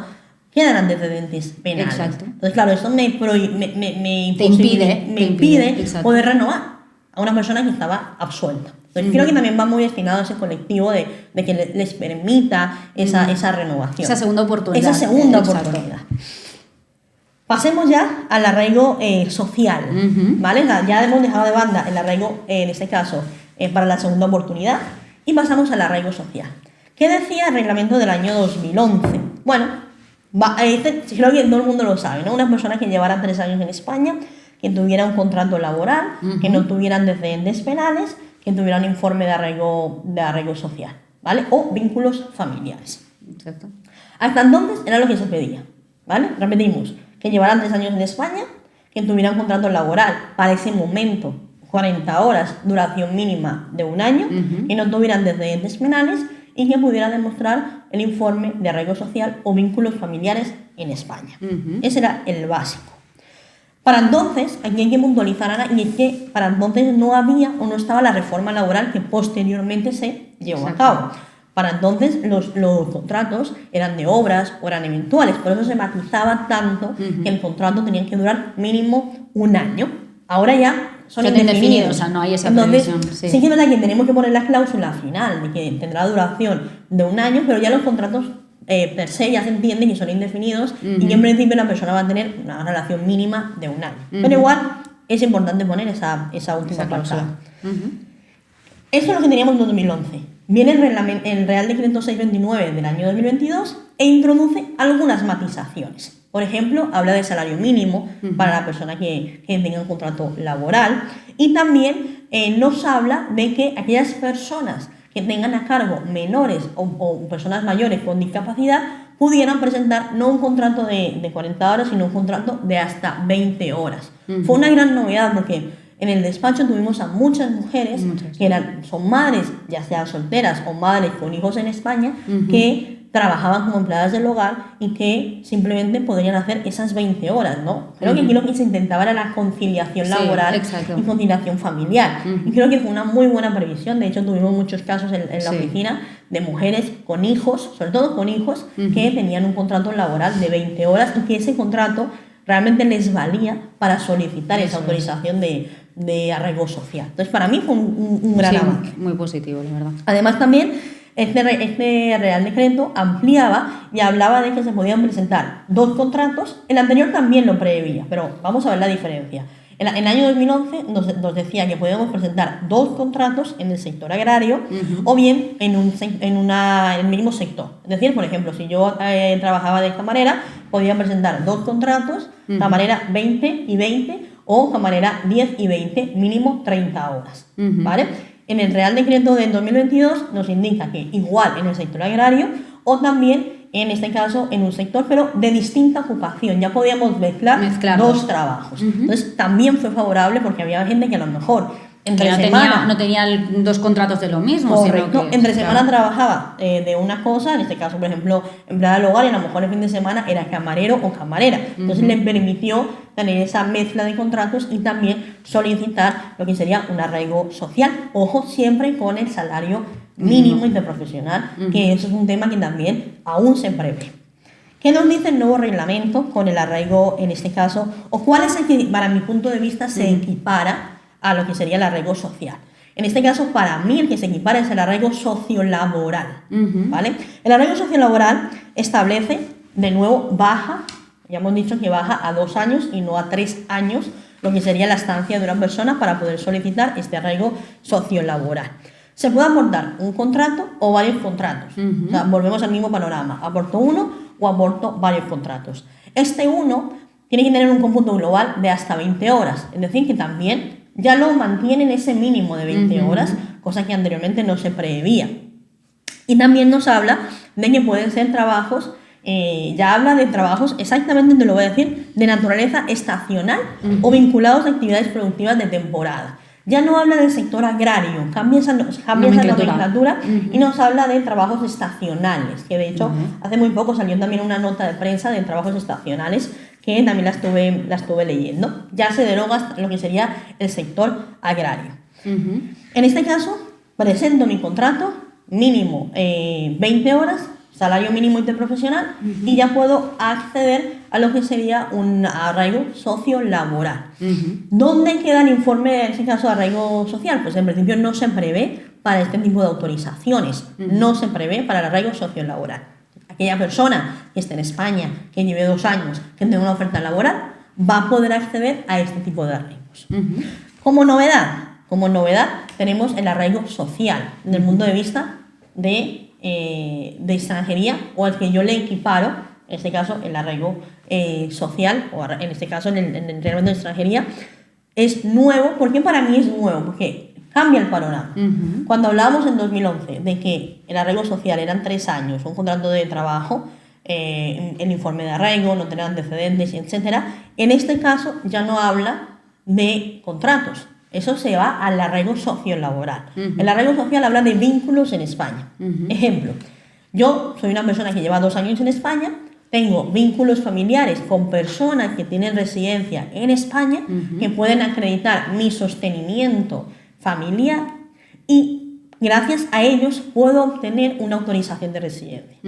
quedan antecedentes penales. Exacto. Entonces, claro, esto me impide exacto. poder renovar a una persona que estaba absuelta. Entonces, creo que también va muy destinado a ese colectivo de que les permita esa renovación. Esa segunda oportunidad. Esa segunda Exacto. oportunidad. Pasemos ya al arraigo social, ¿vale? O sea, ya hemos dejado de banda el arraigo, en este caso, para la segunda oportunidad, y pasamos al arraigo social. ¿Qué decía el reglamento del año 2011? Bueno, creo que todo el mundo lo sabe, ¿no? Unas personas que llevaran 3 años en España, que tuvieran un contrato laboral, que no tuvieran antecedentes penales, que tuvieran informe de arraigo social, ¿vale? O vínculos familiares. Exacto. Hasta entonces era lo que se pedía, ¿vale? Repetimos, que llevaran 3 años en España, que tuvieran contrato laboral para ese momento, 40 horas, duración mínima de 1 año, que no tuvieran antecedentes penales y que pudieran demostrar el informe de arraigo social o vínculos familiares en España. Ese era el básico. Para entonces, aquí hay que puntualizar, Ana, y es que para entonces no había o no estaba la reforma laboral que posteriormente se llevó a cabo. Para entonces los contratos eran de obras o eran eventuales, por eso se matizaba tanto que el contrato tenía que durar mínimo 1 año. Ahora ya son indefinidos. O sea, no hay esa Entonces, previsión. sí que es verdad que tenemos que poner la cláusula final de que tendrá duración de 1 año, pero ya los contratos per se ya se entiende que son indefinidos y que en principio la persona va a tener una relación mínima de 1 año. Pero igual es importante poner esa última cláusula. Eso es lo que teníamos en 2011. Viene el Real Decreto 629 del año 2022 e introduce algunas matizaciones. Por ejemplo, habla de salario mínimo para la persona que tenga un contrato laboral y también nos habla de que aquellas personas que tengan a cargo menores o personas mayores con discapacidad pudieran presentar no un contrato de 40 horas, sino un contrato de hasta 20 horas. Fue una gran novedad porque en el despacho tuvimos a muchas mujeres que son madres, ya sea solteras o madres con hijos en España, que trabajaban como empleadas del hogar y que simplemente podrían hacer esas 20 horas, ¿no? Creo que aquí lo que se intentaba era la conciliación laboral y conciliación familiar. Y creo que fue una muy buena previsión. De hecho, tuvimos muchos casos en la oficina de mujeres con hijos, sobre todo con hijos, que tenían un contrato laboral de 20 horas y que ese contrato realmente les valía para solicitar esa autorización de arraigo social. Entonces, para mí fue un gran avance. Muy positivo, la verdad. Además, también este Real Decreto ampliaba y hablaba de que se podían presentar 2 contratos. El anterior también lo preveía, pero vamos a ver la diferencia. En el año 2011 nos decía que podíamos presentar 2 contratos en el sector agrario o bien en el mismo sector. Es decir, por ejemplo, si yo trabajaba de camarera, podía presentar 2 contratos, camarera 20 y 20 o camarera 10 y 20, mínimo 30 horas, ¿vale? En el Real Decreto del 2022 nos indica que igual en el sector agrario o también, en este caso, en un sector, pero de distinta ocupación. Ya podíamos mezclar 2 trabajos. Entonces, también fue favorable porque había gente que a lo mejor entre semana no tenía 2 contratos de lo mismo. Correcto. Sino que, entre semana trabajaba de una cosa, en este caso, por ejemplo, empleada del hogar, y a lo mejor el fin de semana era camarero o camarera. Entonces, le permitió tener esa mezcla de contratos y también solicitar lo que sería un arraigo social. Ojo, siempre con el salario mínimo interprofesional, que eso es un tema que también aún se prevé. ¿Qué nos dice el nuevo reglamento con el arraigo en este caso? ¿O cuál es el que, para mi punto de vista, se equipara a lo que sería el arraigo social? En este caso, para mí, el que se equipara es el arraigo sociolaboral, ¿vale? El arraigo sociolaboral establece, de nuevo, ya hemos dicho que baja a 2 años y no a 3 años, lo que sería la estancia de una persona para poder solicitar este arraigo sociolaboral. Se puede aportar un contrato o varios contratos. O sea, volvemos al mismo panorama. Aporto uno o aporto varios contratos. Este uno tiene que tener un cómputo global de hasta 20 horas. Es decir, que también ya lo mantienen ese mínimo de 20 horas, cosa que anteriormente no se preveía. Y también nos habla de que pueden ser trabajos, ya habla de trabajos, exactamente te lo voy a decir, de naturaleza estacional o vinculados a actividades productivas de temporada. Ya no habla del sector agrario, cambia esa nomenclatura y nos habla de trabajos estacionales, que de hecho hace muy poco salió también una nota de prensa de trabajos estacionales que también la estuve leyendo. Ya se deroga lo que sería el sector agrario. En este caso, presento mi contrato, mínimo 20 horas, salario mínimo interprofesional, y ya puedo acceder a lo que sería un arraigo sociolaboral. ¿Dónde queda el informe, en este caso, de arraigo social? Pues en principio no se prevé para este tipo de autorizaciones, no se prevé para el arraigo sociolaboral. Aquella persona que esté en España, que lleve 2 años, que tenga una oferta laboral, va a poder acceder a este tipo de arraigos. Como novedad, tenemos el arraigo social, desde el punto de vista de extranjería, o al que yo le equiparo, en este caso, el arraigo social, o en este caso, en el reglamento de extranjería, es nuevo. ¿Por qué para mí es nuevo? Porque cambia el panorama. Cuando hablábamos en 2011 de que el arraigo social eran 3 años, un contrato de trabajo, el informe de arraigo, no tener antecedentes, etc., en este caso ya no habla de contratos. Eso se va al arraigo sociolaboral. El arraigo social habla de vínculos en España. Ejemplo, yo soy una persona que lleva 2 años en España, tengo vínculos familiares con personas que tienen residencia en España, que pueden acreditar mi sostenimiento familiar, y gracias a ellos puedo obtener una autorización de residencia.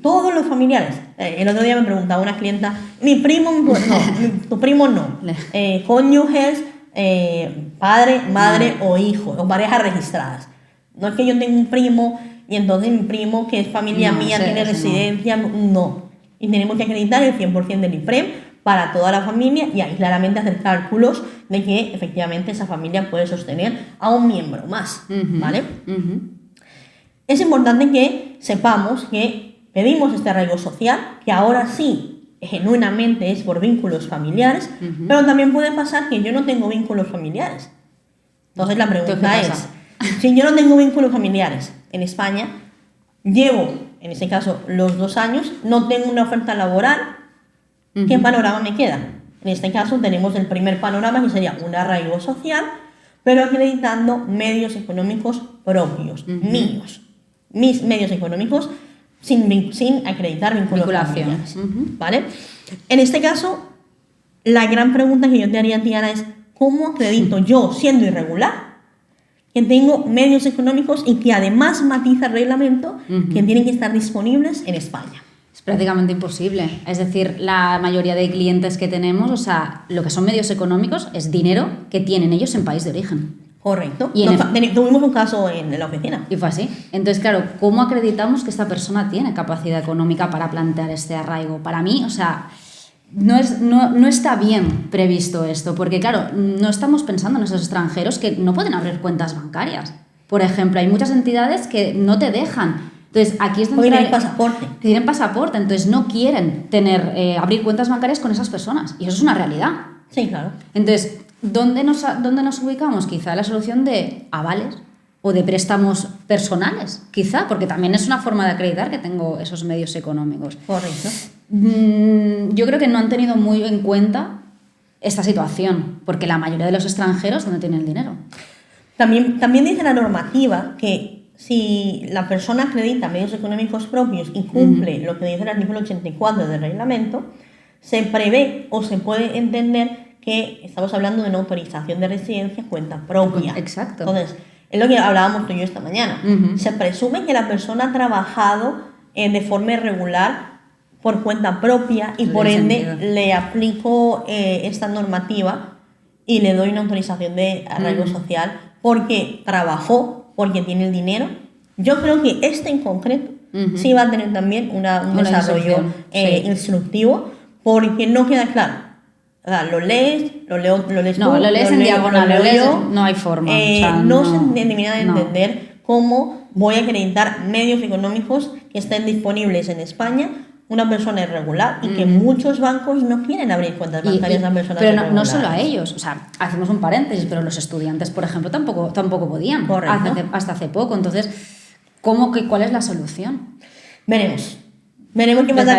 Todos los familiares. El otro día me preguntaba una clienta, mi primo, no, tu primo no. Cónyuges, padre, madre o hijo, o parejas registradas. No es que yo tenga un primo y entonces mi primo, que es familia mía, tiene residencia, no. Y tenemos que acreditar el 100% del IPREM para toda la familia, y ahí claramente hacer cálculos de que efectivamente esa familia puede sostener a un miembro más, ¿vale? Es importante que sepamos que pedimos este arraigo social, que ahora sí, genuinamente es por vínculos familiares, pero también puede pasar que yo no tengo vínculos familiares. Entonces la pregunta es, si yo no tengo vínculos familiares en España, llevo, en este caso, los 2 años, no tengo una oferta laboral, ¿qué panorama me queda? En este caso tenemos el primer panorama, que sería un arraigo social, pero acreditando medios económicos propios, míos. Mis medios económicos sin acreditar vínculos familiares, ¿vale? En este caso, la gran pregunta que yo te haría, Tiana, es ¿cómo acredito yo, siendo irregular, que tengo medios económicos y que además matiza el reglamento que tienen que estar disponibles en España? Es prácticamente imposible. Es decir, la mayoría de clientes que tenemos, o sea, lo que son medios económicos es dinero que tienen ellos en país de origen. Correcto. Y tuvimos un caso en la oficina. Y fue así. Entonces, claro, ¿cómo acreditamos que esta persona tiene capacidad económica para plantear este arraigo? Para mí, o sea, no está bien previsto esto, porque claro, no estamos pensando en esos extranjeros que no pueden abrir cuentas bancarias. Por ejemplo, hay muchas entidades que no te dejan. Entonces, aquí es donde tienen pasaporte. Tienen pasaporte, entonces no quieren abrir cuentas bancarias con esas personas. Y eso es una realidad. Sí, claro. Entonces, ¿dónde nos ubicamos? Quizá la solución de avales o de préstamos personales, quizá, porque también es una forma de acreditar que tengo esos medios económicos. Correcto. Yo creo que no han tenido muy en cuenta esta situación, porque la mayoría de los extranjeros, ¿dónde tienen el dinero? También dice la normativa que si la persona acredita medios económicos propios y cumple lo que dice el artículo 84 del reglamento, se prevé o se puede entender que estamos hablando de una autorización de residencia cuenta propia. Exacto. Entonces, es lo que hablábamos tú y yo esta mañana. Se presume que la persona ha trabajado de forma irregular por cuenta propia y por ende le aplico esta normativa y le doy una autorización de arraigo social porque trabajó, porque tiene el dinero. Yo creo que este en concreto sí va a tener también un desarrollo instructivo, porque no queda claro. O sea, lo lees no, tú, lo lees en diagonal, lo lees, no hay forma. No se termina de entender cómo voy a acreditar medios económicos que estén disponibles en España una persona irregular y que muchos bancos no quieren abrir cuentas bancarias a personas irregulares. Pero no solo a ellos, o sea, hacemos un paréntesis, pero los estudiantes, por ejemplo, tampoco podían. Hasta hace poco. Entonces, ¿cuál es la solución? Veremos qué pasa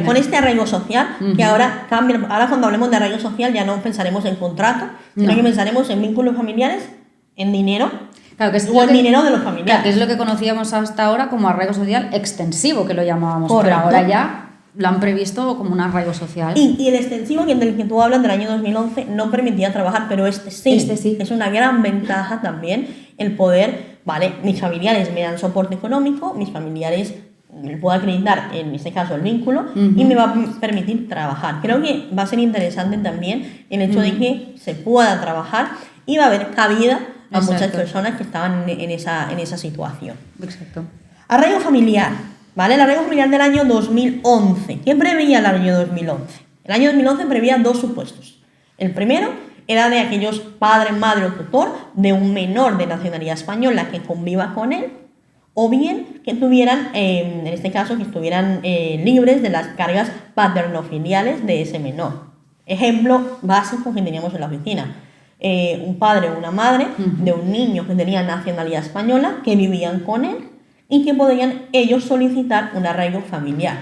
con este arraigo social, que ahora cambia. Ahora cuando hablemos de arraigo social ya no pensaremos en contrato, sino que pensaremos en vínculos familiares, en dinero, claro, que es o en dinero de los familiares. Claro, que es lo que conocíamos hasta ahora como arraigo social extensivo, que lo llamábamos. Correcto. Pero ahora ya lo han previsto como un arraigo social. Y el extensivo del que tú hablas del año 2011 no permitía trabajar, pero este sí. Este sí. Es una gran ventaja también el poder, vale, mis familiares me dan soporte económico, mis familiares me puedo acreditar, en este caso, el vínculo, y me va a permitir trabajar. Creo que va a ser interesante también el hecho de que se pueda trabajar y va a haber cabida a muchas personas que estaban en esa situación. Exacto. Arraigo familiar, ¿vale? El arraigo familiar del año 2011. ¿Qué preveía el año 2011? El año 2011 preveía dos supuestos. El primero era de aquellos padre, madre o tutor de un menor de nacionalidad española que conviva con él, o bien que tuvieran, en este caso, que estuvieran libres de las cargas paternofiliales de ese menor. Ejemplo básico que teníamos en la oficina. Un padre o una madre de un niño que tenía nacionalidad española, que vivían con él y que podían ellos solicitar un arraigo familiar.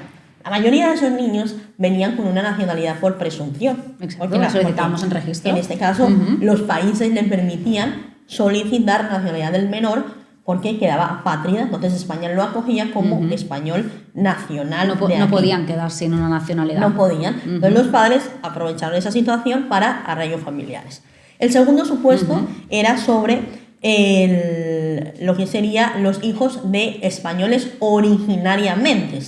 La mayoría de esos niños venían con una nacionalidad por presunción. Exacto, lo solicitábamos en registro. En este caso, los países le permitían solicitar la nacionalidad del menor porque quedaba apátrida, entonces España lo acogía como español nacional. No podían quedar sin una nacionalidad. No podían. Entonces los padres aprovecharon esa situación para arraigos familiares. El segundo supuesto era sobre lo que serían los hijos de españoles originariamente.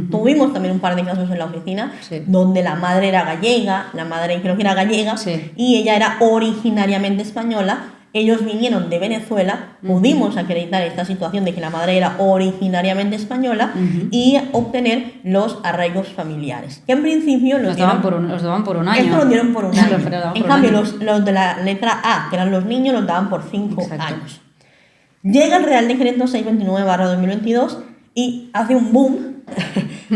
Tuvimos también un par de casos en la oficina donde la madre era gallega, la madre creo que era gallega, y ella era originariamente española. Ellos vinieron de Venezuela, pudimos acreditar esta situación de que la madre era originariamente española y obtener los arraigos familiares. Que en principio los daban por un año. Esto lo dieron por un año. En cambio, los de la letra A, que eran los niños, los daban por 5 años. Llega el Real Decreto 629/2022 y hace un boom.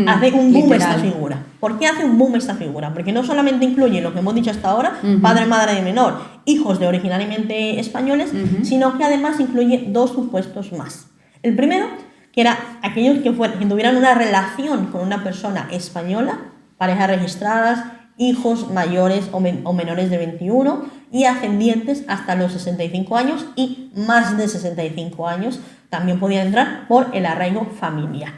Hace un boom esta figura. ¿Por qué hace un boom esta figura? Porque no solamente incluye lo que hemos dicho hasta ahora, padre, madre de menor, hijos de originariamente españoles, sino que además incluye dos supuestos más. El primero, que era aquellos que tuvieran una relación con una persona española, parejas registradas, hijos mayores o menores de 21 y ascendientes hasta los 65 años y más de 65 años también podían entrar por el arraigo familiar.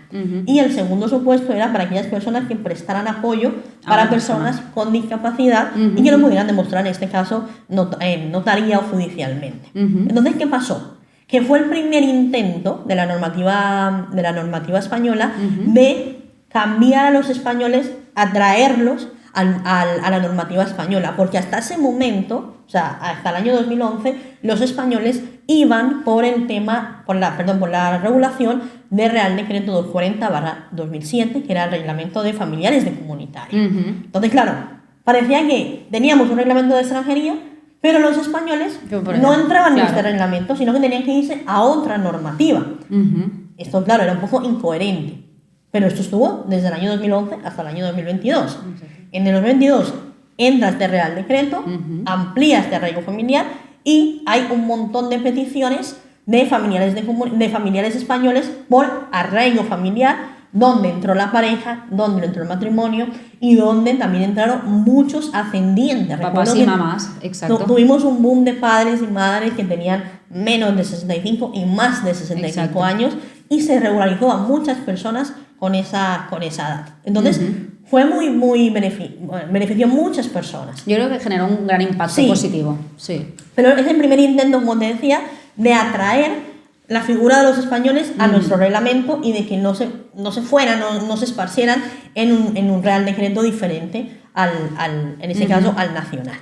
Y el segundo supuesto era para aquellas personas que prestaran apoyo para personas con discapacidad y que lo pudieran demostrar, en este caso, notaría o judicialmente. Entonces, ¿qué pasó? Que fue el primer intento de la normativa española de cambiar a los españoles, atraerlos a la normativa española, porque hasta ese momento, o sea, hasta el año 2011, los españoles iban por la regulación del Real Decreto 240/2007, que era el reglamento de familiares de comunitaria. Entonces, claro, parecía que teníamos un reglamento de extranjería, pero los españoles no entraban en este reglamento, sino que tenían que irse a otra normativa. Esto, claro, era un poco incoherente, pero esto estuvo desde el año 2011 hasta el año 2022. En el 2022 entra este Real Decreto, amplía este arraigo familiar y hay un montón de peticiones de familiares españoles por arraigo familiar, donde entró la pareja, donde entró el matrimonio y donde también entraron muchos ascendientes. Papás y mamás, exacto. Tuvimos un boom de padres y madres que tenían menos de 65 y más de 65 años y se regularizó a muchas personas con esa edad. Entonces, fue benefició a muchas personas. Yo creo que generó un gran impacto positivo. Sí. Pero es el primer intento, como te decía, de atraer la figura de los españoles a nuestro reglamento y de que no se fueran, no se esparcieran en un Real Decreto diferente en este caso, al nacional.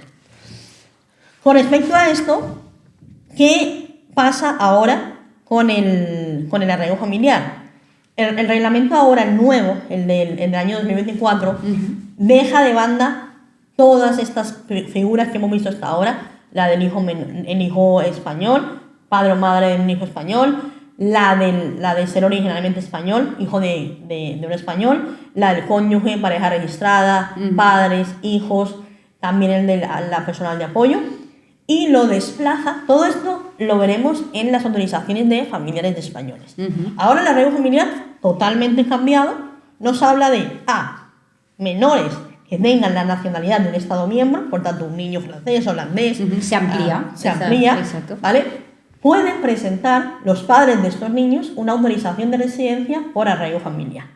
Con respecto a esto, ¿qué pasa ahora con el arraigo familiar? El reglamento ahora, el nuevo, el del año 2024, deja de banda todas estas figuras que hemos visto hasta ahora, la del hijo español, padre o madre de un hijo español, la de ser originalmente español, hijo de un español, la del cónyuge, pareja registrada, padres, hijos, también el de la personal de apoyo, y lo desplaza. Todo esto lo veremos en las autorizaciones de familiares de españoles. Ahora el arraigo familiar, totalmente cambiado, nos habla de menores que tengan la nacionalidad de un Estado miembro, por tanto un niño francés, holandés, se amplía, exacto. ¿Vale? Pueden presentar los padres de estos niños una autorización de residencia por arraigo familiar.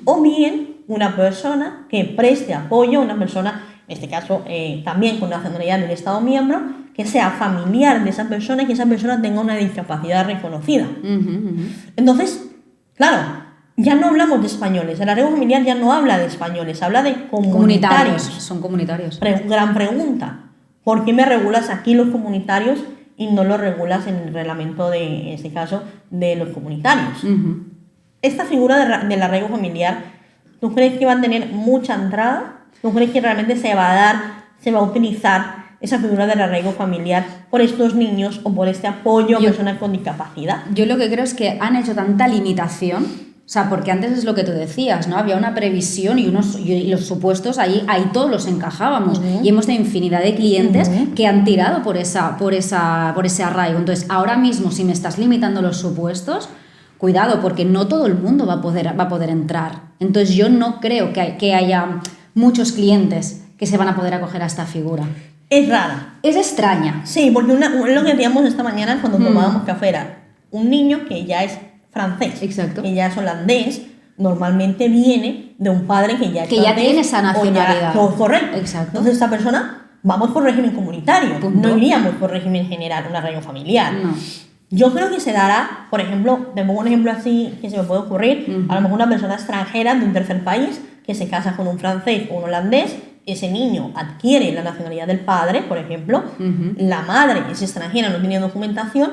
O bien una persona que preste apoyo a una persona, en este caso también con nacionalidad del Estado miembro, que sea familiar de esa persona y que esa persona tenga una discapacidad reconocida. Entonces, claro, ya no hablamos de españoles, el arraigo familiar ya no habla de españoles, habla de comunitarios. Son comunitarios. Gran pregunta, ¿por qué me regulas aquí los comunitarios y no lo regulas en el reglamento en este caso, de los comunitarios? Esta figura del arraigo familiar, ¿tú crees que va a tener mucha entrada? ¿Tú crees que realmente se va a utilizar esa figura del arraigo familiar por estos niños o por este apoyo a personas con discapacidad? Yo lo que creo es que han hecho tanta limitación, o sea, porque antes es lo que tú decías, ¿no? Había una previsión y los supuestos ahí todos los encajábamos. Y hemos tenido infinidad de clientes que han tirado por ese arraigo. Entonces, ahora mismo, si me estás limitando los supuestos, cuidado, porque no todo el mundo va a poder entrar. Entonces, yo no creo que haya muchos clientes que se van a poder acoger a esta figura. Es rara. Es extraña. Sí, porque lo que decíamos esta mañana cuando tomábamos café era un niño que ya es francés, exacto, que ya es holandés, normalmente viene de un padre que ya tiene esa nacionalidad. Correcto. Exacto. Entonces esta persona, vamos por régimen comunitario, Punto. no iríamos por régimen general, un arraigo familiar. No. Yo creo que se dará, por ejemplo, te pongo un ejemplo así que se me puede ocurrir, a lo mejor una persona extranjera de un tercer país que se casa con un francés o un holandés, ese niño adquiere la nacionalidad del padre, por ejemplo, la madre es extranjera, no tiene documentación,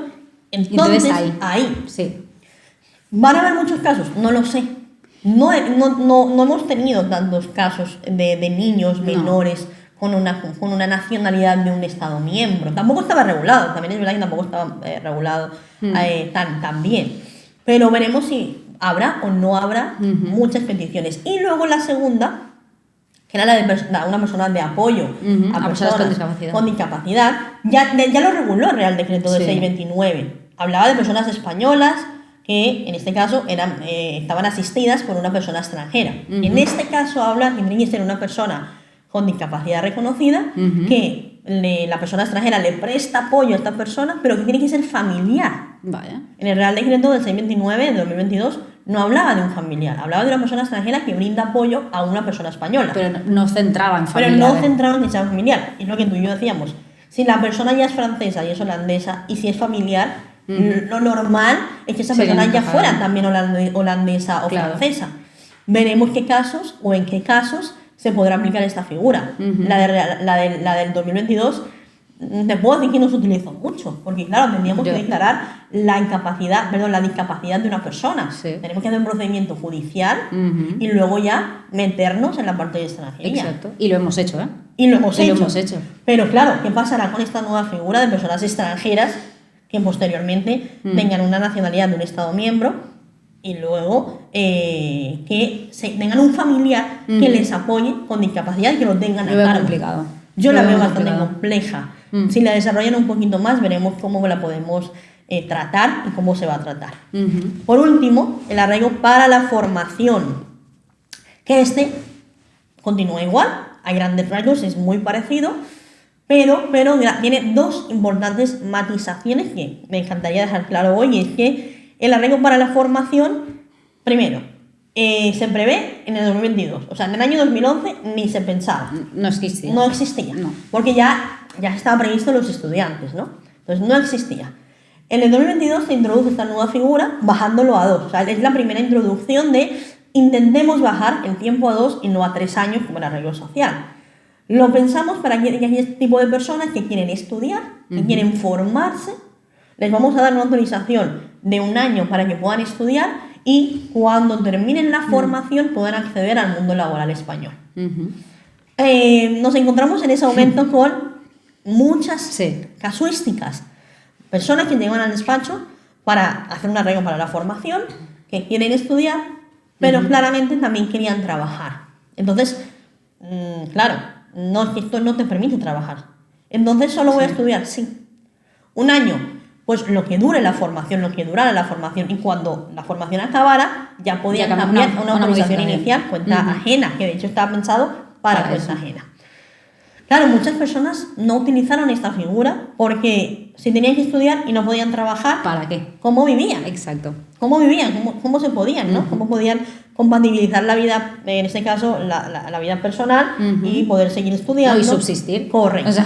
entonces ahí. Sí. ¿Van a haber muchos casos? No lo sé. No hemos tenido tantos casos de niños menores con una nacionalidad de un Estado miembro. Tampoco estaba regulado, también es verdad que tampoco estaba regulado tan bien. Pero veremos si habrá o no habrá muchas peticiones. Y luego la segunda, que era la de una persona de apoyo a personas con discapacidad, ya lo reguló el Real Decreto de 629. Hablaba de personas españolas que en este caso estaban asistidas por una persona extranjera. Y en este caso tendría que ser una persona con discapacidad reconocida, que la persona extranjera le presta apoyo a esta persona, pero que tiene que ser familiar. Vale. En el Real Decreto del 629 de 2022 no hablaba de un familiar, hablaba de una persona extranjera que brinda apoyo a una persona española. Pero no centraba en familiar. Pero no centraba en que sea familiar. Es lo que tú y yo decíamos. Si la persona ya es francesa y es holandesa, y si es familiar, lo normal es que esa persona ya fuera también holandesa o francesa. Veremos qué casos o en qué casos se podrá aplicar esta figura. La del 2022, te puedo decir que no se utilizó mucho, porque claro, tendríamos que declarar la discapacidad de una persona. Sí. Tenemos que hacer un procedimiento judicial y luego ya meternos en la parte de extranjería. Exacto. Y lo hemos hecho, ¿eh? Y lo hemos hecho. Pero claro, ¿qué pasará con esta nueva figura de personas extranjeras que posteriormente tengan una nacionalidad de un Estado miembro y luego que tengan un familiar que les apoye con discapacidad y que lo tengan a cargo? Complicado. Yo la veo bastante compleja. Si la desarrollan un poquito más, veremos cómo la podemos tratar y cómo se va a tratar. Por último, el arraigo para la formación, que continúa igual, hay grandes rasgos, es muy parecido, pero tiene dos importantes matizaciones que me encantaría dejar claro hoy, y es que el arraigo para la formación, primero, se prevé en el 2022, o sea, en el año 2011 ni se pensaba. No existía. No existía, porque ya estaba previsto los estudiantes, ¿no? Entonces no existía. En el 2022 se introduce esta nueva figura bajándolo a 2, o sea, es la primera introducción de intentemos bajar el tiempo a 2 y no a 3 años como el arraigo social. Lo pensamos para que hay este tipo de personas que quieren estudiar, que quieren formarse, les vamos a dar una autorización de 1 año para que puedan estudiar y cuando terminen la formación puedan acceder al mundo laboral español. Nos encontramos en ese momento con muchas casuísticas. Personas que llegan al despacho para hacer un arraigo para la formación, que quieren estudiar, pero claramente también querían trabajar. Entonces, claro, esto no te permite trabajar. Entonces, ¿solo voy a estudiar? Sí. 1 año, pues lo que dure la formación, lo que durara la formación. Y cuando la formación acabara, ya podían cambiar una autorización inicial, cuenta ajena, que de hecho estaba pensado para cuenta ajena. Claro, muchas personas no utilizaron esta figura porque si tenían que estudiar y no podían trabajar, ¿para qué? ¿Cómo vivían? Exacto. ¿Cómo vivían? ¿Cómo se podían, no? ¿Cómo podían compatibilizar la vida, en este caso la vida personal, y poder seguir estudiando. No, y subsistir. Correcto. O sea,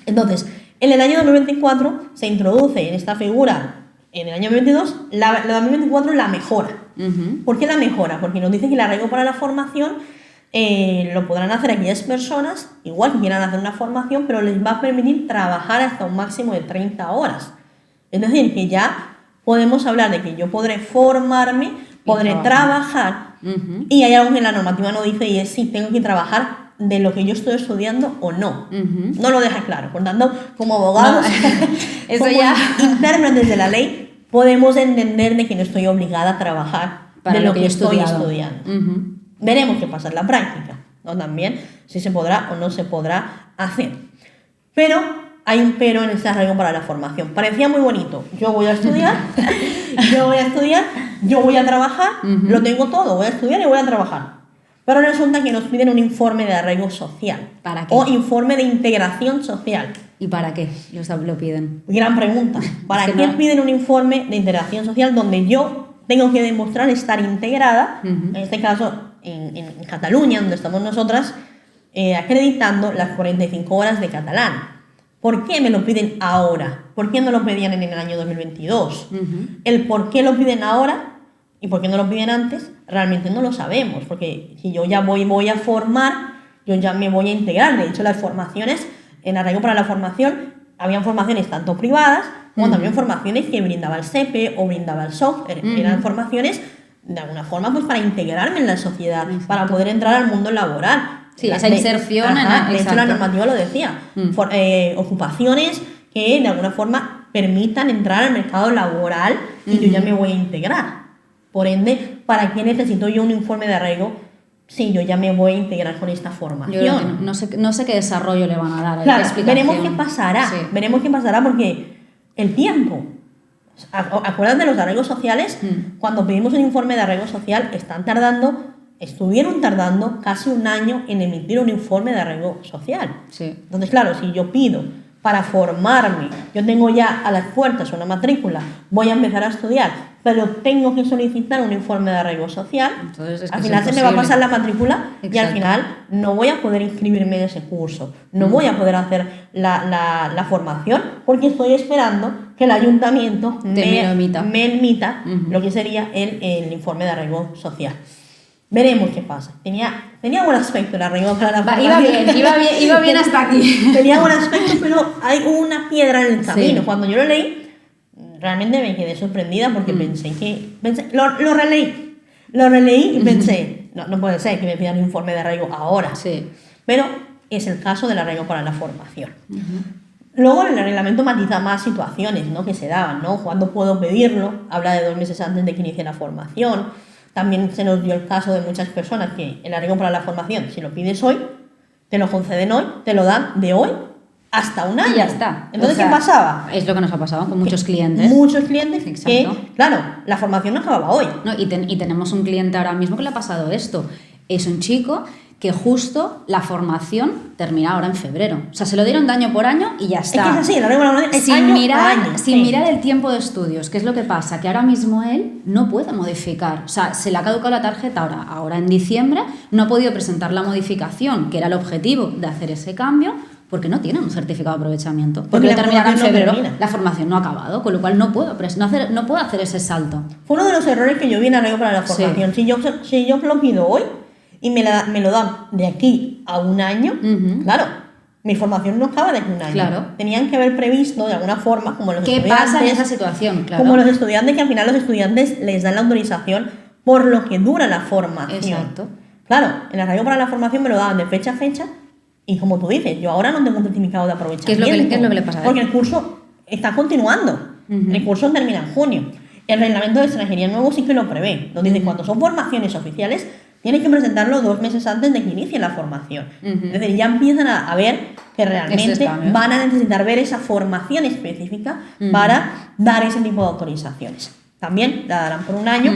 Entonces, en el año 2024 se introduce en esta figura, en el año 2022, la 2024 la mejora. ¿Por qué la mejora? Porque nos dice que el arraigo para la formación lo podrán hacer aquellas personas, igual que quieran hacer una formación, pero les va a permitir trabajar hasta un máximo de 30 horas. Es decir, que ya podemos hablar de que yo podré formarme, podré trabajar, y hay algo que la normativa no dice, y es si tengo que trabajar de lo que yo estoy estudiando o no. No lo deja claro. Por tanto, como abogados, eso como ya intérpretes de la ley, podemos entender de que no estoy obligada a trabajar para de lo que yo he estoy estudiado. estudiando. Veremos qué pasa en la práctica, ¿no? También, si se podrá o no se podrá hacer. Pero hay un pero en este arraigo para la formación. Parecía muy bonito. Yo voy a estudiar, yo voy a trabajar, lo tengo todo, voy a estudiar y voy a trabajar. Pero resulta que nos piden un informe de arraigo social. ¿Para qué? O informe de integración social. ¿Y para qué lo piden? Gran pregunta. ¿Para Es que qué no. piden un informe de integración social donde yo tengo que demostrar estar integrada, en este caso en Cataluña, donde estamos nosotras, acreditando las 45 horas de catalán? ¿Por qué me lo piden ahora? ¿Por qué no lo pedían en el año 2022? El por qué lo piden ahora y por qué no lo piden antes, realmente no lo sabemos, porque si yo ya voy a formar, yo ya me voy a integrar. De hecho, las formaciones, en arraigo para la formación, habían formaciones tanto privadas como también formaciones que brindaba el SEPE o brindaba el SOC. Eran formaciones, de alguna forma, pues para integrarme en la sociedad, para poder entrar al mundo laboral. Sí, esa inserción. De hecho, la normativa lo decía. Ocupaciones que de alguna forma permitan entrar al mercado laboral y yo ya me voy a integrar. Por ende, ¿para qué necesito yo un informe de arraigo si yo ya me voy a integrar con esta formación? Yo creo que no sé qué desarrollo le van a dar. Claro, explicación. veremos qué pasará. Sí. Veremos qué pasará porque el tiempo. ¿Acuerdan de los arraigos sociales? Cuando pedimos un informe de arraigo social, estuvieron tardando casi un año en emitir un informe de arraigo social. Sí. Entonces, claro, si yo pido para formarme, yo tengo ya a las puertas una matrícula, voy a empezar a estudiar, pero tengo que solicitar un informe de arraigo social, Entonces, es que al es final se me va a imposible. pasar la matrícula y al Exacto. final no voy a poder inscribirme en ese curso, no voy a poder hacer la formación porque estoy esperando que el ayuntamiento me emita lo que sería el informe de arraigo social. Veremos qué pasa. Tenía buen aspecto el arraigo para la formación. Iba bien hasta aquí. Tenía buen aspecto, pero hay una piedra en el camino. Sí. Cuando yo lo leí, realmente me quedé sorprendida porque pensé, lo releí y pensé, no puede ser que me pidan un informe de arraigo ahora. Sí. Pero es el caso del arraigo para la formación. Luego el reglamento matiza más situaciones, ¿no?, que se daban, ¿no? ¿Cuándo puedo pedirlo? Habla de 2 meses antes de que inicie la formación. También se nos dio el caso de muchas personas que el arraigo para la formación, si lo pides hoy, te lo conceden hoy, te lo dan de hoy hasta un año. Y ya está. Entonces, O sea, ¿qué pasaba? Es lo que nos ha pasado con muchos clientes. Muchos clientes Exacto. que, claro, la formación no acababa hoy. No, y tenemos un cliente ahora mismo que le ha pasado esto. Es un chico que justo la formación termina ahora en febrero. O sea, se lo dieron de año por año y ya está. Es que es así, el arraigo para la formación es Sin año mirar, a año. sin mirar el tiempo de estudios, ¿qué es lo que pasa? Que ahora mismo él no puede modificar. O sea, se le ha caducado la tarjeta ahora en diciembre, no ha podido presentar la modificación, que era el objetivo de hacer ese cambio, porque no tiene un certificado de aprovechamiento. Porque la terminará en formación no febrero, termina. la formación no ha acabado, con lo cual no puedo hacer ese salto. Fue uno de los errores que yo vi en arraigo para la formación. Si yo lo pido hoy y me lo dan de aquí a un año, claro, mi formación no acaba de aquí a un año. Claro. Tenían que haber previsto de alguna forma, como los ¿Qué estudiantes, pasa en esa situación? Claro. como los estudiantes, que al final los estudiantes les dan la autorización por lo que dura la formación. Exacto. Claro, el arraigo para la formación me lo daban de fecha a fecha y, como tú dices, yo ahora no tengo un certificado de aprovechamiento. ¿Qué es lo que le pasa a él? Porque el curso está continuando. El curso termina en junio. El reglamento de extranjería nuevo sí que lo prevé. Nos dice cuando son formaciones oficiales, tienes que presentarlo 2 meses antes de que inicie la formación. Es decir, ya empiezan a ver que realmente van a necesitar ver esa formación específica para dar ese tipo de autorizaciones. También la darán por un año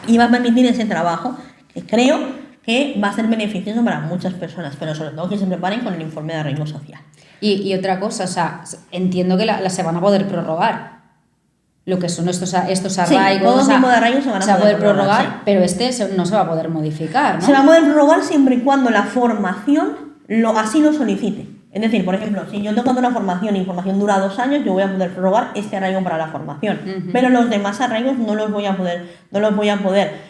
y va a permitir ese trabajo que creo que va a ser beneficioso para muchas personas, pero sobre todo que se preparen con el informe de arraigo social. Y otra cosa, o sea, entiendo que se van a poder prorrogar. lo que son estos arraigos, todo tipo de arraigos se van a poder prorrogar, sí. Pero no se va a poder modificar, ¿no? Se va a poder prorrogar siempre y cuando la formación así lo solicite. Es decir, por ejemplo, si yo tengo una formación y la formación dura 2 años, yo voy a poder prorrogar este arraigo para la formación. Pero los demás arraigos no los voy a poder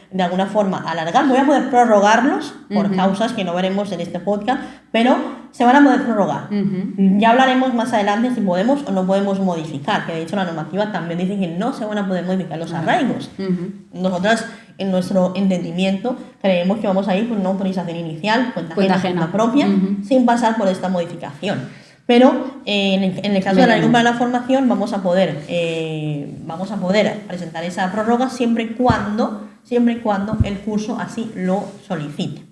de alguna forma alargar. Voy a poder prorrogarlos por causas que no veremos en este podcast, pero se van a poder prorrogar. Ya hablaremos más adelante si podemos o no podemos modificar, que de hecho la normativa también dice que no se van a poder modificar los arraigos. Nosotras, en nuestro entendimiento, creemos que vamos a ir por una autorización inicial, cuenta ajena propia, sin pasar por esta modificación. Pero en el caso del arraigo para la formación vamos a poder presentar esa prórroga siempre y cuando el curso así lo solicite.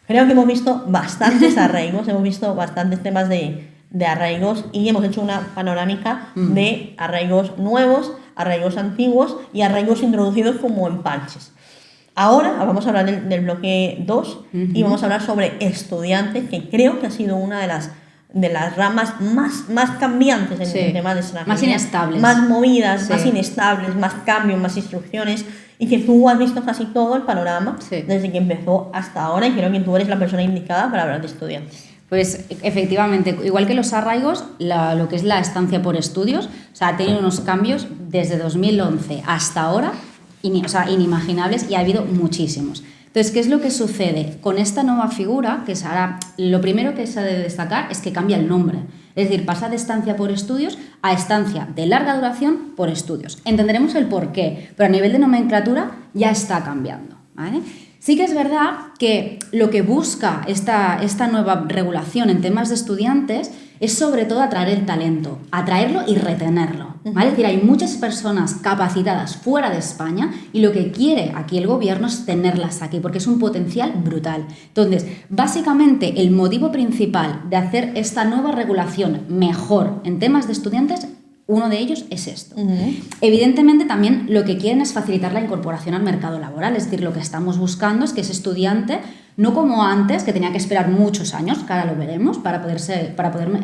Creo que hemos visto bastantes arraigos, hemos visto bastantes temas de arraigos y hemos hecho una panorámica de arraigos nuevos, arraigos antiguos y arraigos introducidos como en parches. Ahora vamos a hablar del bloque 2 y vamos a hablar sobre estudiantes, que creo que ha sido una de las ramas más cambiantes en el tema de extranjería. Más inestables. Más movidas, más inestables, más cambios, más instrucciones, y que tú has visto casi todo el panorama desde que empezó hasta ahora, y creo que tú eres la persona indicada para hablar de estudiantes. Pues efectivamente, igual que los arraigos, lo que es la estancia por estudios, o sea, ha tenido unos cambios desde 2011 hasta ahora, inimaginables, y ha habido muchísimos. Entonces, ¿qué es lo que sucede? Con esta nueva figura, que se hará, lo primero que se ha de destacar es que cambia el nombre. Es decir, pasa de estancia por estudios a estancia de larga duración por estudios. Entenderemos el porqué, pero a nivel de nomenclatura ya está cambiando, ¿vale? Sí que es verdad que lo que busca esta nueva regulación en temas de estudiantes es sobre todo atraer el talento, atraerlo y retenerlo, ¿vale? Es decir, hay muchas personas capacitadas fuera de España y lo que quiere aquí el gobierno es tenerlas aquí porque es un potencial brutal. Entonces, básicamente el motivo principal de hacer esta nueva regulación mejor en temas de estudiantes, uno de ellos es esto. Evidentemente también lo que quieren es facilitar la incorporación al mercado laboral, es decir, lo que estamos buscando es que ese estudiante, no como antes, que tenía que esperar muchos años, que ahora lo veremos, para poder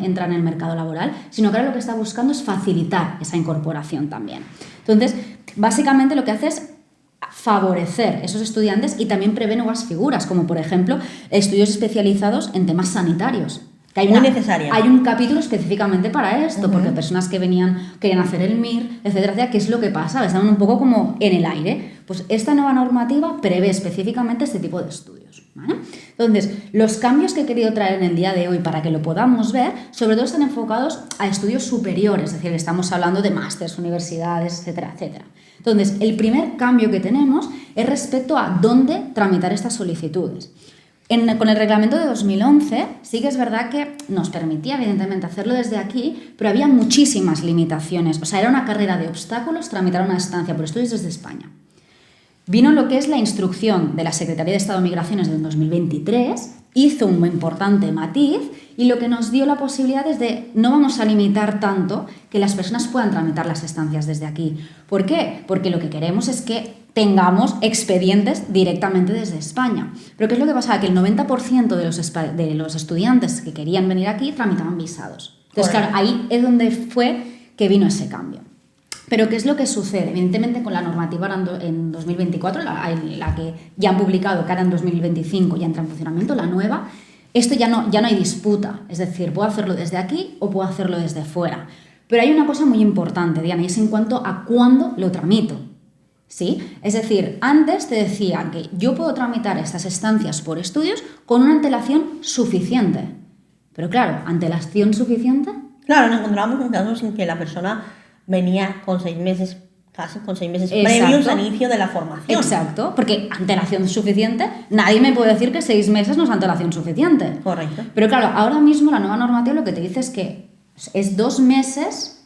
entrar en el mercado laboral, sino que ahora lo que está buscando es facilitar esa incorporación también. Entonces, básicamente lo que hace es favorecer esos estudiantes y también prevé nuevas figuras, como por ejemplo estudios especializados en temas sanitarios. Que muy necesaria. Hay un capítulo específicamente para esto, porque personas que querían hacer el MIR, etcétera, ¿qué es lo que pasa? Estaban un poco como en el aire. Pues esta nueva normativa prevé específicamente este tipo de estudios, ¿vale? Entonces, los cambios que he querido traer en el día de hoy para que lo podamos ver, sobre todo están enfocados a estudios superiores, es decir, estamos hablando de másters, universidades, etcétera, etcétera. Entonces, el primer cambio que tenemos es respecto a dónde tramitar estas solicitudes. Con el reglamento de 2011 sí que es verdad que nos permitía evidentemente hacerlo desde aquí, pero había muchísimas limitaciones. O sea, era una carrera de obstáculos tramitar una estancia por estudios desde España. Vino lo que es la instrucción de la Secretaría de Estado de Migraciones del 2023, hizo un muy importante matiz y lo que nos dio la posibilidad es de no vamos a limitar tanto que las personas puedan tramitar las estancias desde aquí. ¿Por qué? Porque lo que queremos es que tengamos expedientes directamente desde España. Pero ¿qué es lo que pasaba? Que el 90% de los estudiantes que querían venir aquí tramitaban visados. Entonces, claro, ahí es donde fue que vino ese cambio. Pero ¿qué es lo que sucede? Evidentemente con la normativa en 2024, la que ya han publicado, que ahora en 2025 ya entra en funcionamiento, la nueva, esto ya no hay disputa. Es decir, puedo hacerlo desde aquí o puedo hacerlo desde fuera. Pero hay una cosa muy importante, Diana, y es en cuanto a cuándo lo tramito. ¿Sí? Es decir, antes te decían que yo puedo tramitar estas estancias por estudios con una antelación suficiente. Pero claro, ¿antelación suficiente? Claro, nos encontramos en casos en que la persona venía con 6 meses, casi con 6 meses previos al inicio de la formación. Exacto, porque antelación suficiente, nadie me puede decir que 6 meses no es antelación suficiente. Correcto. Pero claro, ahora mismo la nueva normativa lo que te dice es que es 2 meses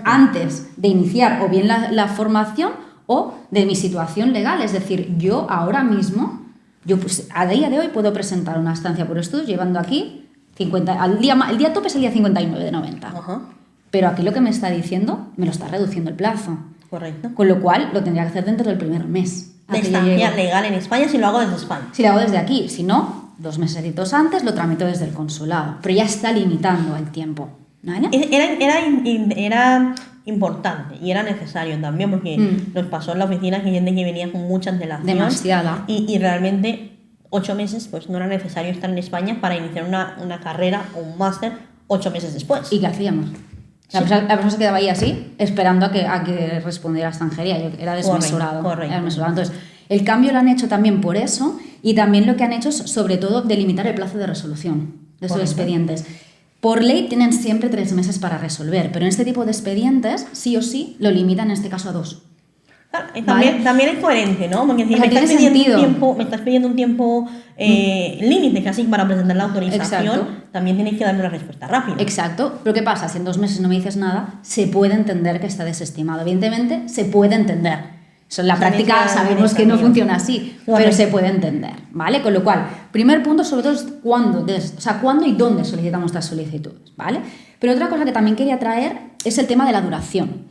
antes de iniciar o bien la formación o de mi situación legal. Es decir, yo ahora mismo, pues, a día de hoy puedo presentar una estancia por estudios llevando aquí 50, el día tope es el día 59 de 90. Pero aquí lo que me está diciendo me lo está reduciendo el plazo. Correcto. Con lo cual lo tendría que hacer dentro del primer mes. De estancia legal en España si lo hago desde España. Si lo hago desde aquí. Si no, 2 mesecitos antes lo tramito desde el consulado. Pero ya está limitando el tiempo. ¿Vale? Era importante y era necesario también, porque nos pasó en la oficina que hay gente que venía con mucha antelación. Demasiada. Y realmente 8 meses pues no era necesario estar en España para iniciar una carrera o un máster 8 meses después. ¿Y qué hacíamos? La persona se quedaba ahí así, esperando a que respondiera a extranjería. Era desmesurado. Correcto. Era desmesurado. Entonces, el cambio lo han hecho también por eso, y también lo que han hecho es, sobre todo, delimitar el plazo de resolución de esos expedientes. Por ley tienen siempre 3 meses para resolver, pero en este tipo de expedientes, sí o sí, lo limitan en este caso a 2. Claro, y también es coherente, ¿no? Porque si O sea, me estás tiene pidiendo sentido. me estás pidiendo un tiempo límite casi para presentar la autorización, Exacto. también tienes que darme una respuesta rápida. Exacto. Pero ¿qué pasa? Si en 2 meses no me dices nada, se puede entender que está desestimado. Evidentemente, se puede entender. Eso en la práctica sabemos que no funciona así, pero se puede entender, ¿vale? Con lo cual, primer punto sobre todo es cuándo y dónde solicitamos estas solicitudes, ¿vale? Pero otra cosa que también quería traer es el tema de la duración,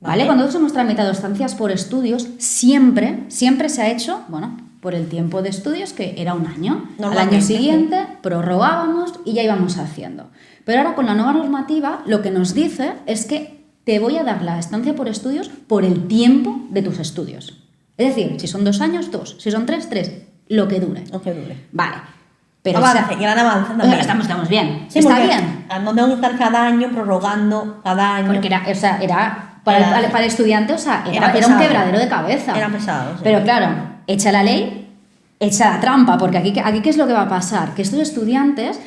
¿vale? Cuando nosotros hemos tramitado estancias por estudios, siempre se ha hecho, bueno, por el tiempo de estudios, que era 1 año. Al año siguiente prorrogábamos y ya íbamos haciendo. Pero ahora con la nueva normativa lo que nos dice es que te voy a dar la estancia por estudios por el tiempo de tus estudios. Es decir, si son 2 años, 2. Si son 3, 3. Lo que dure. Vale. Pero gran avance también. Estamos bien. Sí, está bien. No tengo que estar cada año prorrogando, cada año. Porque era para el estudiante, era un quebradero de cabeza. Era pesado. Sí. Pero claro, echa la ley, echa la trampa, porque aquí ¿qué es lo que va a pasar? Que estos estudiantes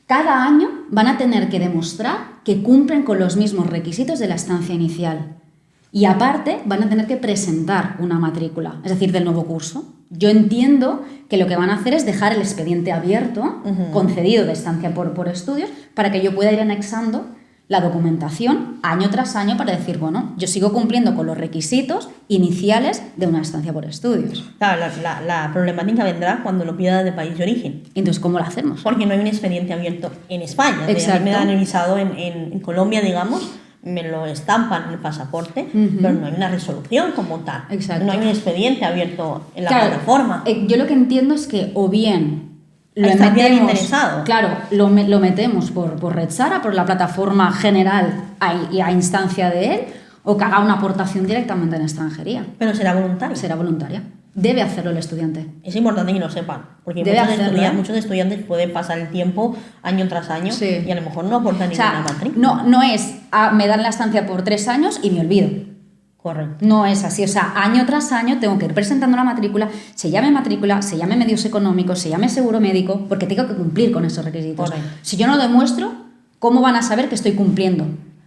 cada año van a tener que demostrar que cumplen con los mismos requisitos de la estancia inicial. Y aparte van a tener que presentar una matrícula, es decir, del nuevo curso. Yo entiendo que lo que van a hacer es dejar el expediente abierto, concedido de estancia por estudios, para que yo pueda ir anexando la documentación año tras año para decir, bueno, yo sigo cumpliendo con los requisitos iniciales de una estancia por estudios. Claro, la problemática vendrá cuando lo pida de país de origen. Entonces, ¿cómo lo hacemos? Porque no hay un expediente abierto en España. Exacto. A mí me dan el visado en Colombia, digamos, me lo estampan en el pasaporte, pero no hay una resolución como tal. Exacto. No hay un expediente abierto en la plataforma. Yo lo que entiendo es que o bien lo metemos por Red Sara, por la plataforma general y a instancia de él, o que haga una aportación directamente en extranjería. Pero será voluntaria. Será voluntaria. Debe hacerlo el estudiante. Es importante que lo sepan, porque muchos estudiantes pueden pasar el tiempo año tras año y a lo mejor no aportan ninguna matrícula. No es, me dan la estancia por 3 años y me olvido. Correcto. No es así, año tras año tengo que ir presentando la matrícula, se llame medios económicos, se llame seguro médico, porque tengo que cumplir con esos requisitos. Correcto. Si yo no lo demuestro, ¿cómo van a saber que estoy cumpliendo?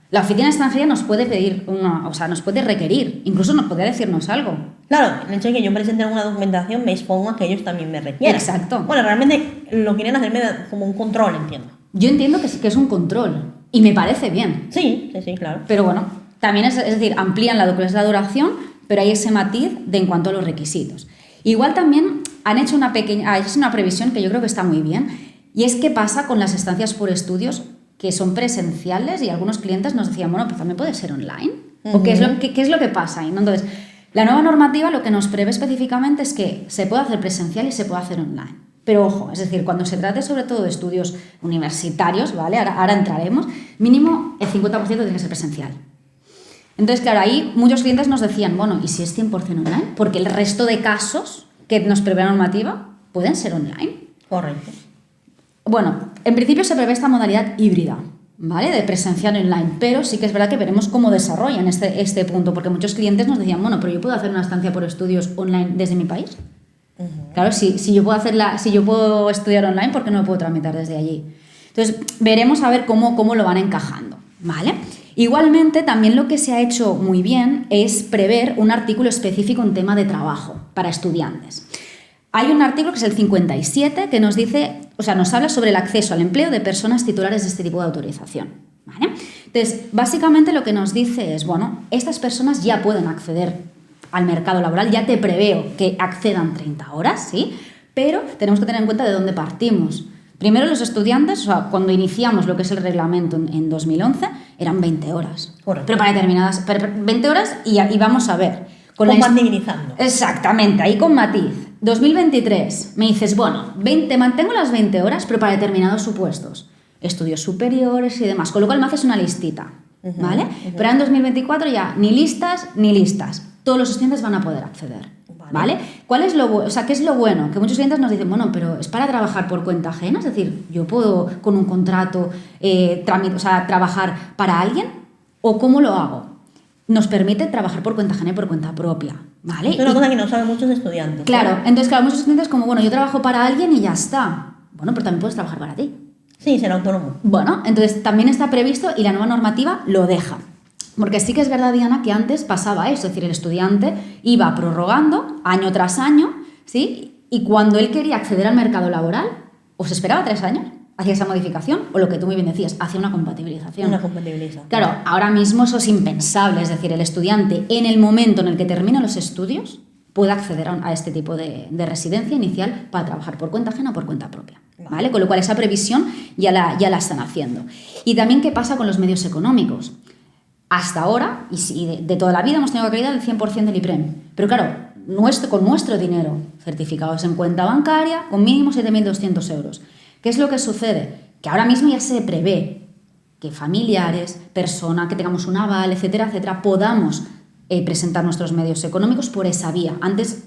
La oficina extranjera nos puede pedir nos puede requerir, incluso nos puede decirnos algo. Claro, el hecho de que yo presente alguna documentación me expongo a que ellos también me requieran. Exacto. Bueno, realmente lo quieren hacerme como un control, entiendo. Yo entiendo que es un control y me parece bien. Sí, claro. Pero bueno, también es decir, amplían la duración, pero hay ese matiz en cuanto a los requisitos. Igual también han hecho una previsión que yo creo que está muy bien, y es qué pasa con las estancias por estudios que son presenciales, y algunos clientes nos decían, bueno, pues también puede ser online. ¿O qué es lo que pasa ahí, ¿no? Entonces, la nueva normativa lo que nos prevé específicamente es que se puede hacer presencial y se puede hacer online. Pero ojo, es decir, cuando se trate sobre todo de estudios universitarios, ¿vale? Ahora entraremos, mínimo el 50% tiene que ser presencial. Entonces, claro, ahí muchos clientes nos decían, bueno, ¿y si es 100% online? Porque el resto de casos que nos prevé la normativa pueden ser online. Correcto. Bueno, en principio se prevé esta modalidad híbrida, ¿vale? De presencial online, pero sí que es verdad que veremos cómo desarrollan este punto, porque muchos clientes nos decían, bueno, pero yo puedo hacer una estancia por estudios online desde mi país. Claro, si yo puedo estudiar online, ¿por qué no lo puedo tramitar desde allí? Entonces, veremos a ver cómo lo van encajando, ¿vale? Igualmente, también lo que se ha hecho muy bien es prever un artículo específico en tema de trabajo para estudiantes. Hay un artículo que es el 57 que nos dice, nos habla sobre el acceso al empleo de personas titulares de este tipo de autorización, ¿vale? Entonces, básicamente lo que nos dice es, bueno, estas personas ya pueden acceder al mercado laboral, ya te preveo que accedan 30 horas, ¿sí? Pero tenemos que tener en cuenta de dónde partimos. Primero, los estudiantes, cuando iniciamos lo que es el reglamento en 2011, eran 20 horas. Correcto. Pero para determinadas... 20 horas y vamos a ver. Compatibilizando. Exactamente, ahí con matiz. 2023, me dices, bueno, te mantengo las 20 horas, pero para determinados supuestos. estudios superiores y demás. Con lo cual me haces una listita, ¿vale? Pero en 2024 ya ni listas ni listas. Todos los estudiantes van a poder acceder, ¿vale? ¿Qué es lo bueno? Que muchos estudiantes nos dicen, bueno, pero es para trabajar por cuenta ajena, es decir, yo puedo con un contrato trabajar para alguien, ¿o cómo lo hago? Nos permite trabajar por cuenta ajena y por cuenta propia, ¿vale? Es una cosa que no saben muchos estudiantes. Claro, entonces claro, muchos estudiantes como, bueno, yo trabajo para alguien y ya está. Bueno, pero también puedes trabajar para ti. Sí, ser autónomo. Bueno, entonces también está previsto y la nueva normativa lo deja. Porque sí que es verdad, Diana, que antes pasaba eso, es decir, el estudiante iba prorrogando año tras año, ¿sí? Y cuando él quería acceder al mercado laboral, o se esperaba 3 años, hacía esa modificación, o lo que tú muy bien decías, hacía una compatibilización. Una compatibilización. Claro, ahora mismo eso es impensable, es decir, el estudiante en el momento en el que termina los estudios puede acceder a este tipo de residencia inicial para trabajar por cuenta ajena o por cuenta propia, ¿vale? Con lo cual esa previsión ya la están haciendo. Y también, ¿qué pasa con los medios económicos? Hasta ahora, y de toda la vida, hemos tenido acreditar el 100% del IPREM. Pero claro, con nuestro dinero, certificados en cuenta bancaria, con mínimo 7.200 euros. ¿Qué es lo que sucede? Que ahora mismo ya se prevé que familiares, personas, que tengamos un aval, etcétera, etcétera, podamos presentar nuestros medios económicos por esa vía. Antes,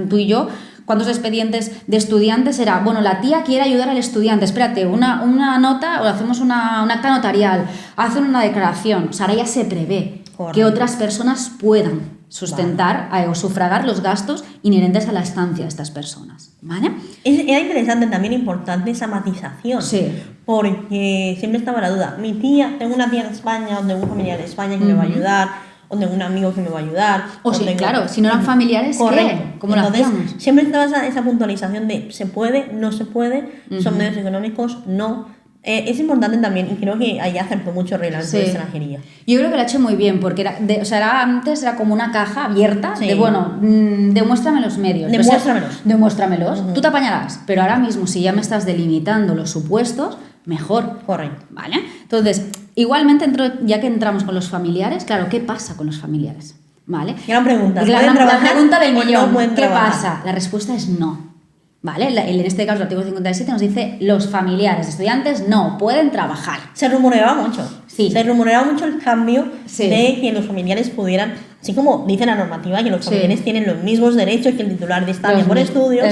tú y yo, ¿cuántos expedientes de estudiantes era? Bueno, la tía quiere ayudar al estudiante, espérate, una nota, o hacemos un acta notarial, hacen una declaración. O sea, ahora ya se prevé que otras personas puedan sustentar o sufragar los gastos inherentes a la estancia de estas personas, ¿vale? Era interesante, también importante esa matización. Sí. Porque siempre estaba la duda. Tengo una tía en España, o tengo un familiar en España que me va a ayudar, o tengo un amigo que me va a ayudar. O sí, claro, si no eran familiares, ¿qué? ¿Cómo lo hacíamos? Siempre estaba esa puntualización de se puede, no se puede, son medios económicos, no. Es importante también, y creo que ahí acertó mucho el reglamento de extranjería. Yo creo que lo ha hecho muy bien, porque antes era como una caja abierta de, bueno, demuéstrame los medios. Demuéstramelos. Tú te apañarás, pero ahora mismo si ya me estás delimitando los supuestos, mejor. Correcto. ¿Vale? Entonces, igualmente, ya que entramos con los familiares, claro, ¿qué pasa con los familiares? ¿Vale? Gran pregunta. La pregunta del millón. No ¿Qué pasa? La respuesta es no. ¿Vale? En este caso, el artículo 57 nos dice los familiares de estudiantes no pueden trabajar. Se rumoreaba mucho. Sí. Se rumoreaba mucho el cambio de que los familiares pudieran, así como dice la normativa, que los familiares tienen los mismos derechos que el titular de estancia por estudios.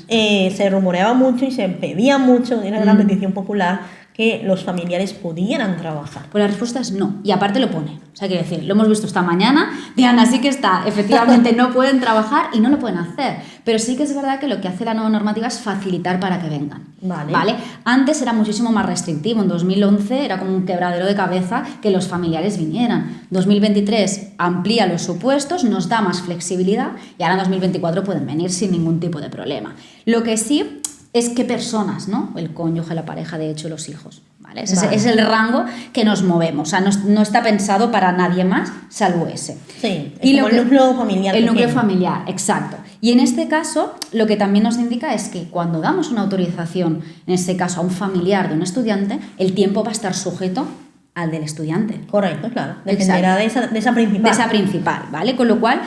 Se rumoreaba mucho y se pedía mucho, era una petición popular, que los familiares pudieran trabajar. Pues la respuesta es no, y aparte lo pone. O sea, quiere decir, lo hemos visto esta mañana, Diana, sí que está, efectivamente no pueden trabajar y no lo pueden hacer. Pero sí que es verdad que lo que hace la nueva normativa es facilitar para que vengan. ¿Vale? Antes era muchísimo más restrictivo, en 2011 era como un quebradero de cabeza que los familiares vinieran. 2023 amplía los supuestos, nos da más flexibilidad y ahora en 2024 pueden venir sin ningún tipo de problema. Lo que sí es qué personas, ¿no? El cónyuge, la pareja, de hecho, los hijos, ¿vale? Es el rango que nos movemos, o sea, no está pensado para nadie más, salvo ese. Sí, y el núcleo familiar. El núcleo familiar, exacto. Y en este caso, lo que también nos indica es que cuando damos una autorización, en este caso a un familiar de un estudiante, el tiempo va a estar sujeto al del estudiante. Correcto, claro. Dependerá de esa principal. De esa principal, ¿vale? Con lo cual,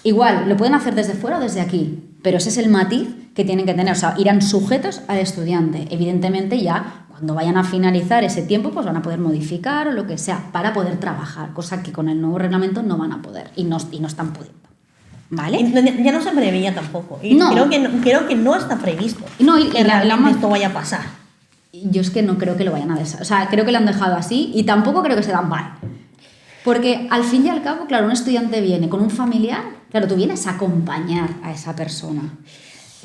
igual, lo pueden hacer desde fuera o desde aquí, pero ese es el matiz que tienen que tener, o sea, irán sujetos al estudiante. Evidentemente ya cuando vayan a finalizar ese tiempo pues van a poder modificar o lo que sea para poder trabajar, cosa que con el nuevo reglamento no van a poder y no están pudiendo. ¿Vale? Ya no se preveía tampoco. Y no. Creo que no está previsto que realmente esto vaya a pasar. Yo es que no creo que lo vayan a dejar. O sea, creo que lo han dejado así y tampoco creo que se dan mal. Porque al fin y al cabo, claro, un estudiante viene con un familiar, claro, tú vienes a acompañar a esa persona.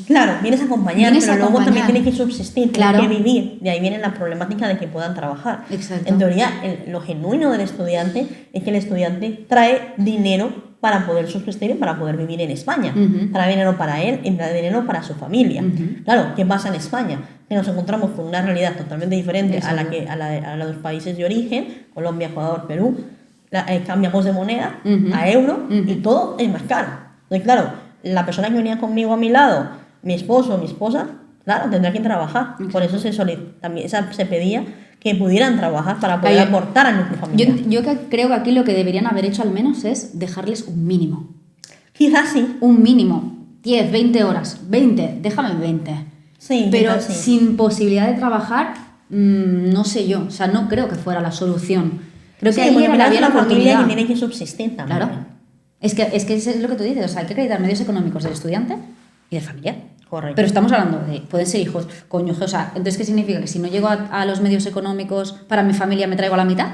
Claro, vienes a acompañar, pero luego también tiene que subsistir, tiene que vivir. De ahí viene la problemática de que puedan trabajar. Exacto. En teoría, lo genuino del estudiante es que el estudiante trae dinero para poder subsistir y para poder vivir en España. Trae dinero para él y trae dinero para su familia. Claro, ¿qué pasa en España? Que nos encontramos con una realidad totalmente diferente a la de los países de origen, Colombia, Ecuador, Perú. Cambiamos de moneda a euro y todo es más caro. Entonces, claro, la persona que venía conmigo a mi lado, mi esposo o mi esposa, claro, tendrá que trabajar. Por eso también se pedía que pudieran trabajar para poder aportar al núcleo familiar. Yo creo que aquí lo que deberían haber hecho al menos es dejarles un mínimo. Quizás sí. Un mínimo. 10, 20 horas. 20, déjame 20. Sí, pero sin posibilidad de trabajar, no sé yo, o sea, no creo que fuera la solución. Creo que Sí, ahí porque al había final es la una familia oportunidad. que tiene que subsistir también. Claro. Es que eso es lo que tú dices, o sea, hay que acreditar medios económicos del estudiante y del familiar. Correcto. Pero estamos hablando de, pueden ser hijos, cónyuges, o sea, entonces, ¿qué significa? Que si no llego a los medios económicos para mi familia, ¿me traigo a la mitad?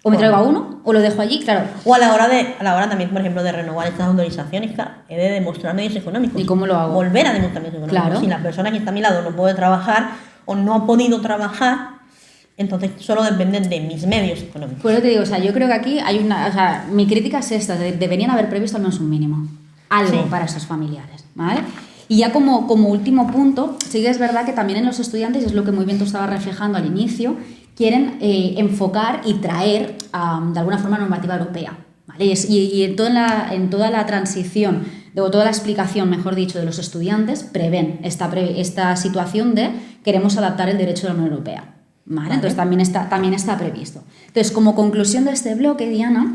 ¿O me traigo a uno? ¿O lo dejo allí? Claro. O a la hora también, por ejemplo, de renovar estas autorizaciones, claro, he de demostrar medios económicos. ¿Y cómo lo hago? Volver a demostrar medios económicos. Claro. Si la persona que está a mi lado no puede trabajar o no ha podido trabajar, entonces solo dependen de mis medios económicos. Pues yo te digo, o sea, yo creo que aquí hay una, o sea, mi crítica es esta, deberían haber previsto al menos un mínimo, algo Sí. para esos familiares, ¿vale? Y ya como último punto, sí que es verdad que también en los estudiantes, es lo que muy bien tú estabas reflejando al inicio, quieren enfocar y traer de alguna forma normativa europea, ¿vale? Y en toda la transición, o toda la explicación, mejor dicho, de los estudiantes, prevén esta situación de queremos adaptar el derecho de la Unión Europea. ¿Vale? Entonces también está previsto. Entonces, como conclusión de este bloque, Diana,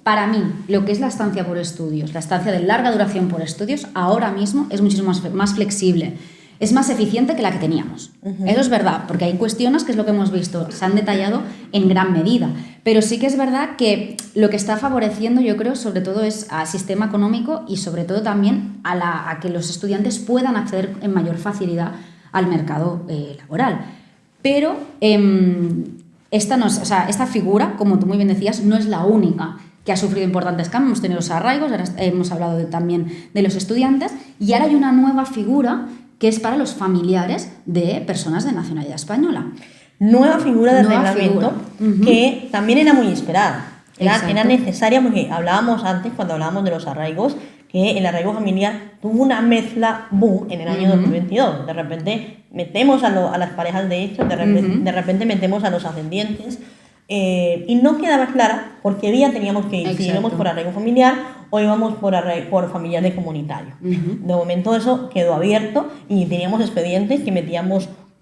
para mí, lo que es la estancia por estudios, la estancia de larga duración por estudios, ahora mismo es muchísimo más flexible, es más eficiente que la que teníamos. Eso es verdad, porque hay cuestiones que es lo que hemos visto, se han detallado en gran medida, pero sí que es verdad que lo que está favoreciendo, yo creo, sobre todo es al sistema económico y sobre todo también a que los estudiantes puedan acceder en mayor facilidad al mercado laboral. Pero esta figura, como tú muy bien decías, no es la única que ha sufrido importantes cambios. Hemos tenido los arraigos, ahora hemos hablado también de los estudiantes, y ahora hay una nueva figura que es para los familiares de personas de nacionalidad española. Nueva figura de reglamento que también era muy esperada. Era necesaria porque hablábamos antes, cuando hablábamos de los arraigos, que el arraigo familiar tuvo una mezcla boom en el año 2022. De repente metemos a las parejas de hecho, de repente metemos a los ascendientes y no quedaba clara por qué vía teníamos que ir, si íbamos por arraigo familiar o íbamos por familiar de comunitario. De momento eso quedó abierto y teníamos expedientes que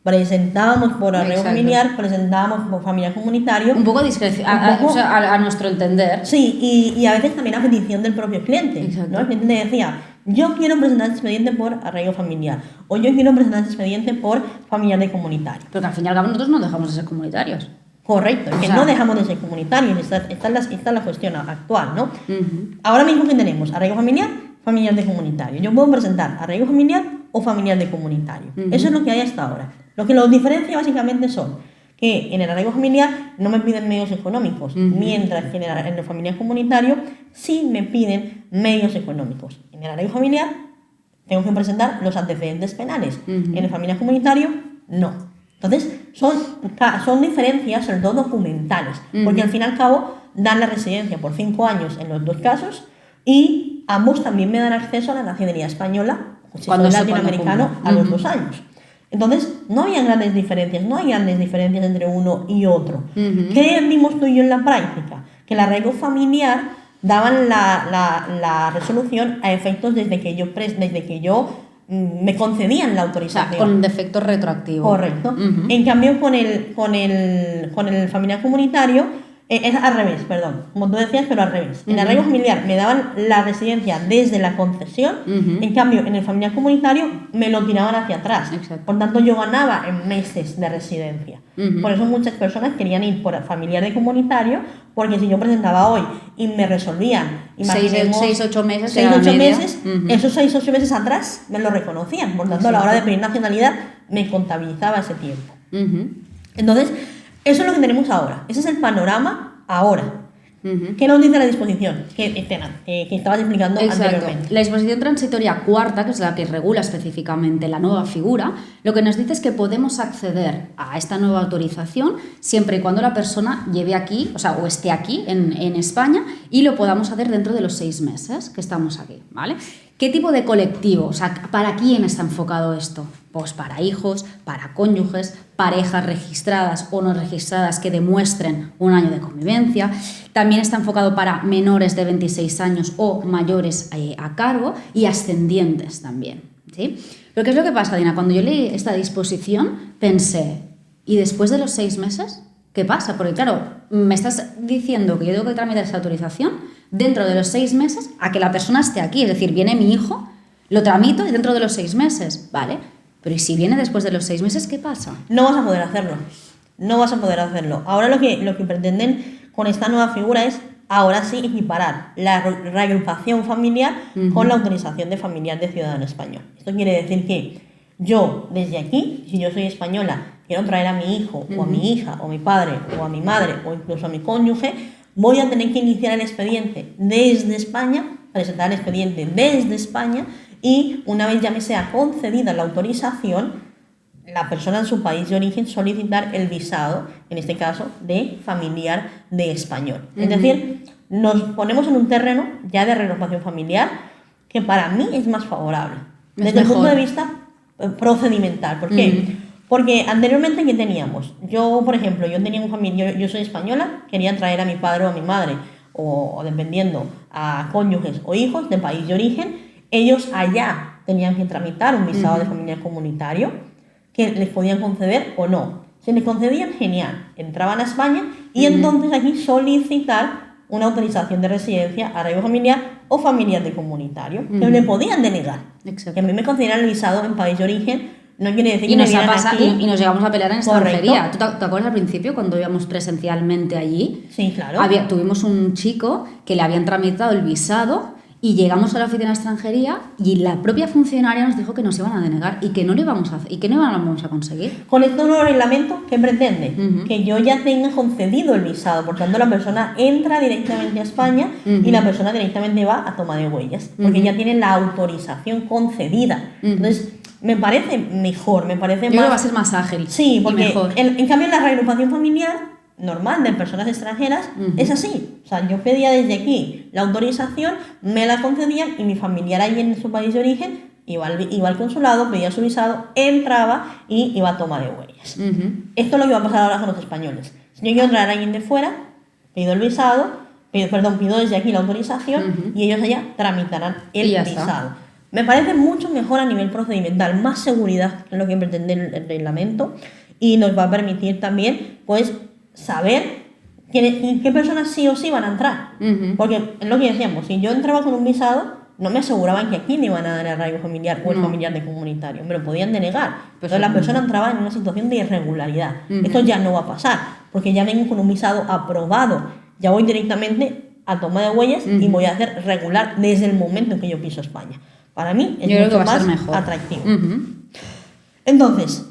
presentábamos por arraigo familiar, presentábamos por familiar comunitario. Un poco discreción, a nuestro entender. Sí, y a veces también a petición del propio cliente. ¿No? El cliente decía, yo quiero presentar este expediente por arraigo familiar o yo quiero presentar este expediente por familiar de comunitario. Pero que al fin y al cabo nosotros no dejamos de ser comunitarios. Correcto, es que no dejamos de ser comunitarios, esta es la cuestión actual, ¿no? Ahora mismo que tenemos arraigo familiar, familiar de comunitario. Yo puedo presentar arraigo familiar o familiar de comunitario. Eso es lo que hay hasta ahora. Lo que los diferencia básicamente son que en el arraigo familiar no me piden medios económicos, mientras que en el familiar comunitario sí me piden medios económicos. En el arraigo familiar tengo que presentar los antecedentes penales, en el familiar comunitario no. Entonces son diferencias, sobre todo documentales, porque al fin y al cabo dan la residencia por 5 años en los dos casos y ambos también me dan acceso a la nacionalidad española, si soy latinoamericano, a los 2 años. Entonces, no hay grandes diferencias entre uno y otro. ¿Qué vimos tú y yo en la práctica? Que el arraigo familiar daban la resolución a efectos desde que yo me concedían la autorización. O sea, con defecto retroactivo. Correcto. En cambio, con el familiar comunitario, es al revés, perdón. Como tú decías, pero al revés. En el arraigo familiar me daban la residencia desde la concesión, en cambio, en el familiar comunitario me lo tiraban hacia atrás. Exacto. Por tanto, yo ganaba en meses de residencia. Por eso muchas personas querían ir por familiar de comunitario, porque si yo presentaba hoy y me resolvían 6-8 meses, esos 6-8 meses atrás me lo reconocían. Por tanto, a la hora de pedir nacionalidad me contabilizaba ese tiempo. Entonces, eso es lo que tenemos ahora. Ese es el panorama ahora. ¿Qué nos dice la disposición que estabas explicando anteriormente? La disposición transitoria cuarta, que es la que regula específicamente la nueva figura, lo que nos dice es que podemos acceder a esta nueva autorización siempre y cuando la persona lleve aquí, o esté aquí en España, y lo podamos hacer dentro de los 6 meses que estamos aquí, ¿vale? ¿Qué tipo de colectivo? O sea, ¿para quién está enfocado esto? Pues para hijos, para cónyuges, parejas registradas o no registradas que demuestren un año de convivencia. También está enfocado para menores de 26 años o mayores a cargo y ascendientes también, ¿sí? Pero ¿qué es lo que pasa, Dina? Cuando yo leí esta disposición pensé, ¿y después de los 6 meses? ¿Qué pasa? Porque claro, me estás diciendo que yo tengo que tramitar esa autorización dentro de los 6 meses a que la persona esté aquí. Es decir, viene mi hijo, lo tramito y dentro de los 6 meses, ¿vale? Pero ¿y si viene después de los 6 meses, qué pasa? No vas a poder hacerlo. No vas a poder hacerlo. Ahora lo que pretenden con esta nueva figura es, ahora sí, equiparar la reagrupación familiar con la autorización de familiar de ciudadano español. Esto quiere decir que yo, desde aquí, si yo soy española, quiero traer a mi hijo, o a mi hija, o a mi padre, o a mi madre, o incluso a mi cónyuge, voy a tener que iniciar el expediente desde España, presentar el expediente desde España, y una vez ya me sea concedida la autorización, la persona en su país de origen solicitar el visado, en este caso, de familiar de español. Es decir, nos ponemos en un terreno ya de reagrupación familiar que para mí es más favorable, desde el punto de vista procedimental. ¿Por qué? Porque anteriormente, ¿qué teníamos? Yo, por ejemplo, yo tenía un familiar, yo soy española, quería traer a mi padre o a mi madre, o dependiendo, a cónyuges o hijos de país de origen, ellos allá tenían que tramitar un visado de familiar comunitario que les podían conceder o no. Si les concedían, genial, entraban a España y entonces aquí solicitar una autorización de residencia, arraigo familiar o familiar de comunitario, que le podían denegar. Exacto. Que a mí me concedieran el visado en país de origen, no quiere decir que Y nos, aquí. y nos llegamos a pelear en Correcto. extranjería. ¿Tú te acuerdas al principio cuando íbamos presencialmente allí? Sí, claro. Tuvimos un chico que le habían tramitado el visado y llegamos a la oficina de extranjería y la propia funcionaria nos dijo que nos iban a denegar y que no lo íbamos a hacer y que no lo íbamos a conseguir. Con este nuevo reglamento, ¿qué pretende? Que yo ya tenga concedido el visado, por tanto la persona entra directamente a España y la persona directamente va a toma de huellas, porque ya tiene la autorización concedida. Entonces, me parece mejor, me parece Yo creo que va a ser más ágil. Sí, porque y mejor. En cambio la reagrupación familiar normal de personas extranjeras es así. O sea, yo pedía desde aquí la autorización, me la concedían y mi familiar ahí en su país de origen iba al consulado, pedía su visado, entraba y iba a toma de huellas. Esto es lo que va a pasar ahora con los españoles. Si yo quiero traer a alguien de fuera, pido el visado, pido desde aquí la autorización y ellos allá tramitarán el visado. Me parece mucho mejor a nivel procedimental, más seguridad en lo que pretende el reglamento y nos va a permitir también, pues, saber qué personas sí o sí van a entrar. Porque es lo que decíamos, si yo entraba con un visado, no me aseguraban que aquí me iban a dar el arraigo familiar o el familiar de comunitario, me lo podían denegar. Entonces la persona entraba en una situación de irregularidad. Esto ya no va a pasar, porque ya vengo con un visado aprobado, ya voy directamente a toma de huellas y voy a hacer regular desde el momento en que yo piso España. Para mí es mucho más atractivo. Entonces,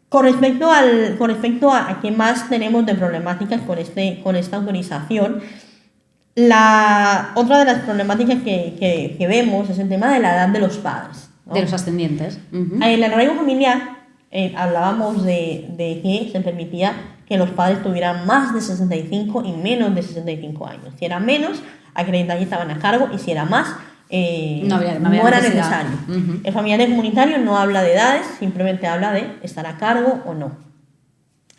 con respecto a qué más tenemos de problemáticas con esta autorización, otra de las problemáticas que vemos es el tema de la edad de los padres, ¿no? De los ascendientes. En el arraigo familiar hablábamos de que se permitía que los padres tuvieran más de 65 y menos de 65 años. Si era menos, acreditar que estaban a cargo, y si era más, no era necesario. El familiar comunitario no habla de edades, simplemente habla de estar a cargo o no.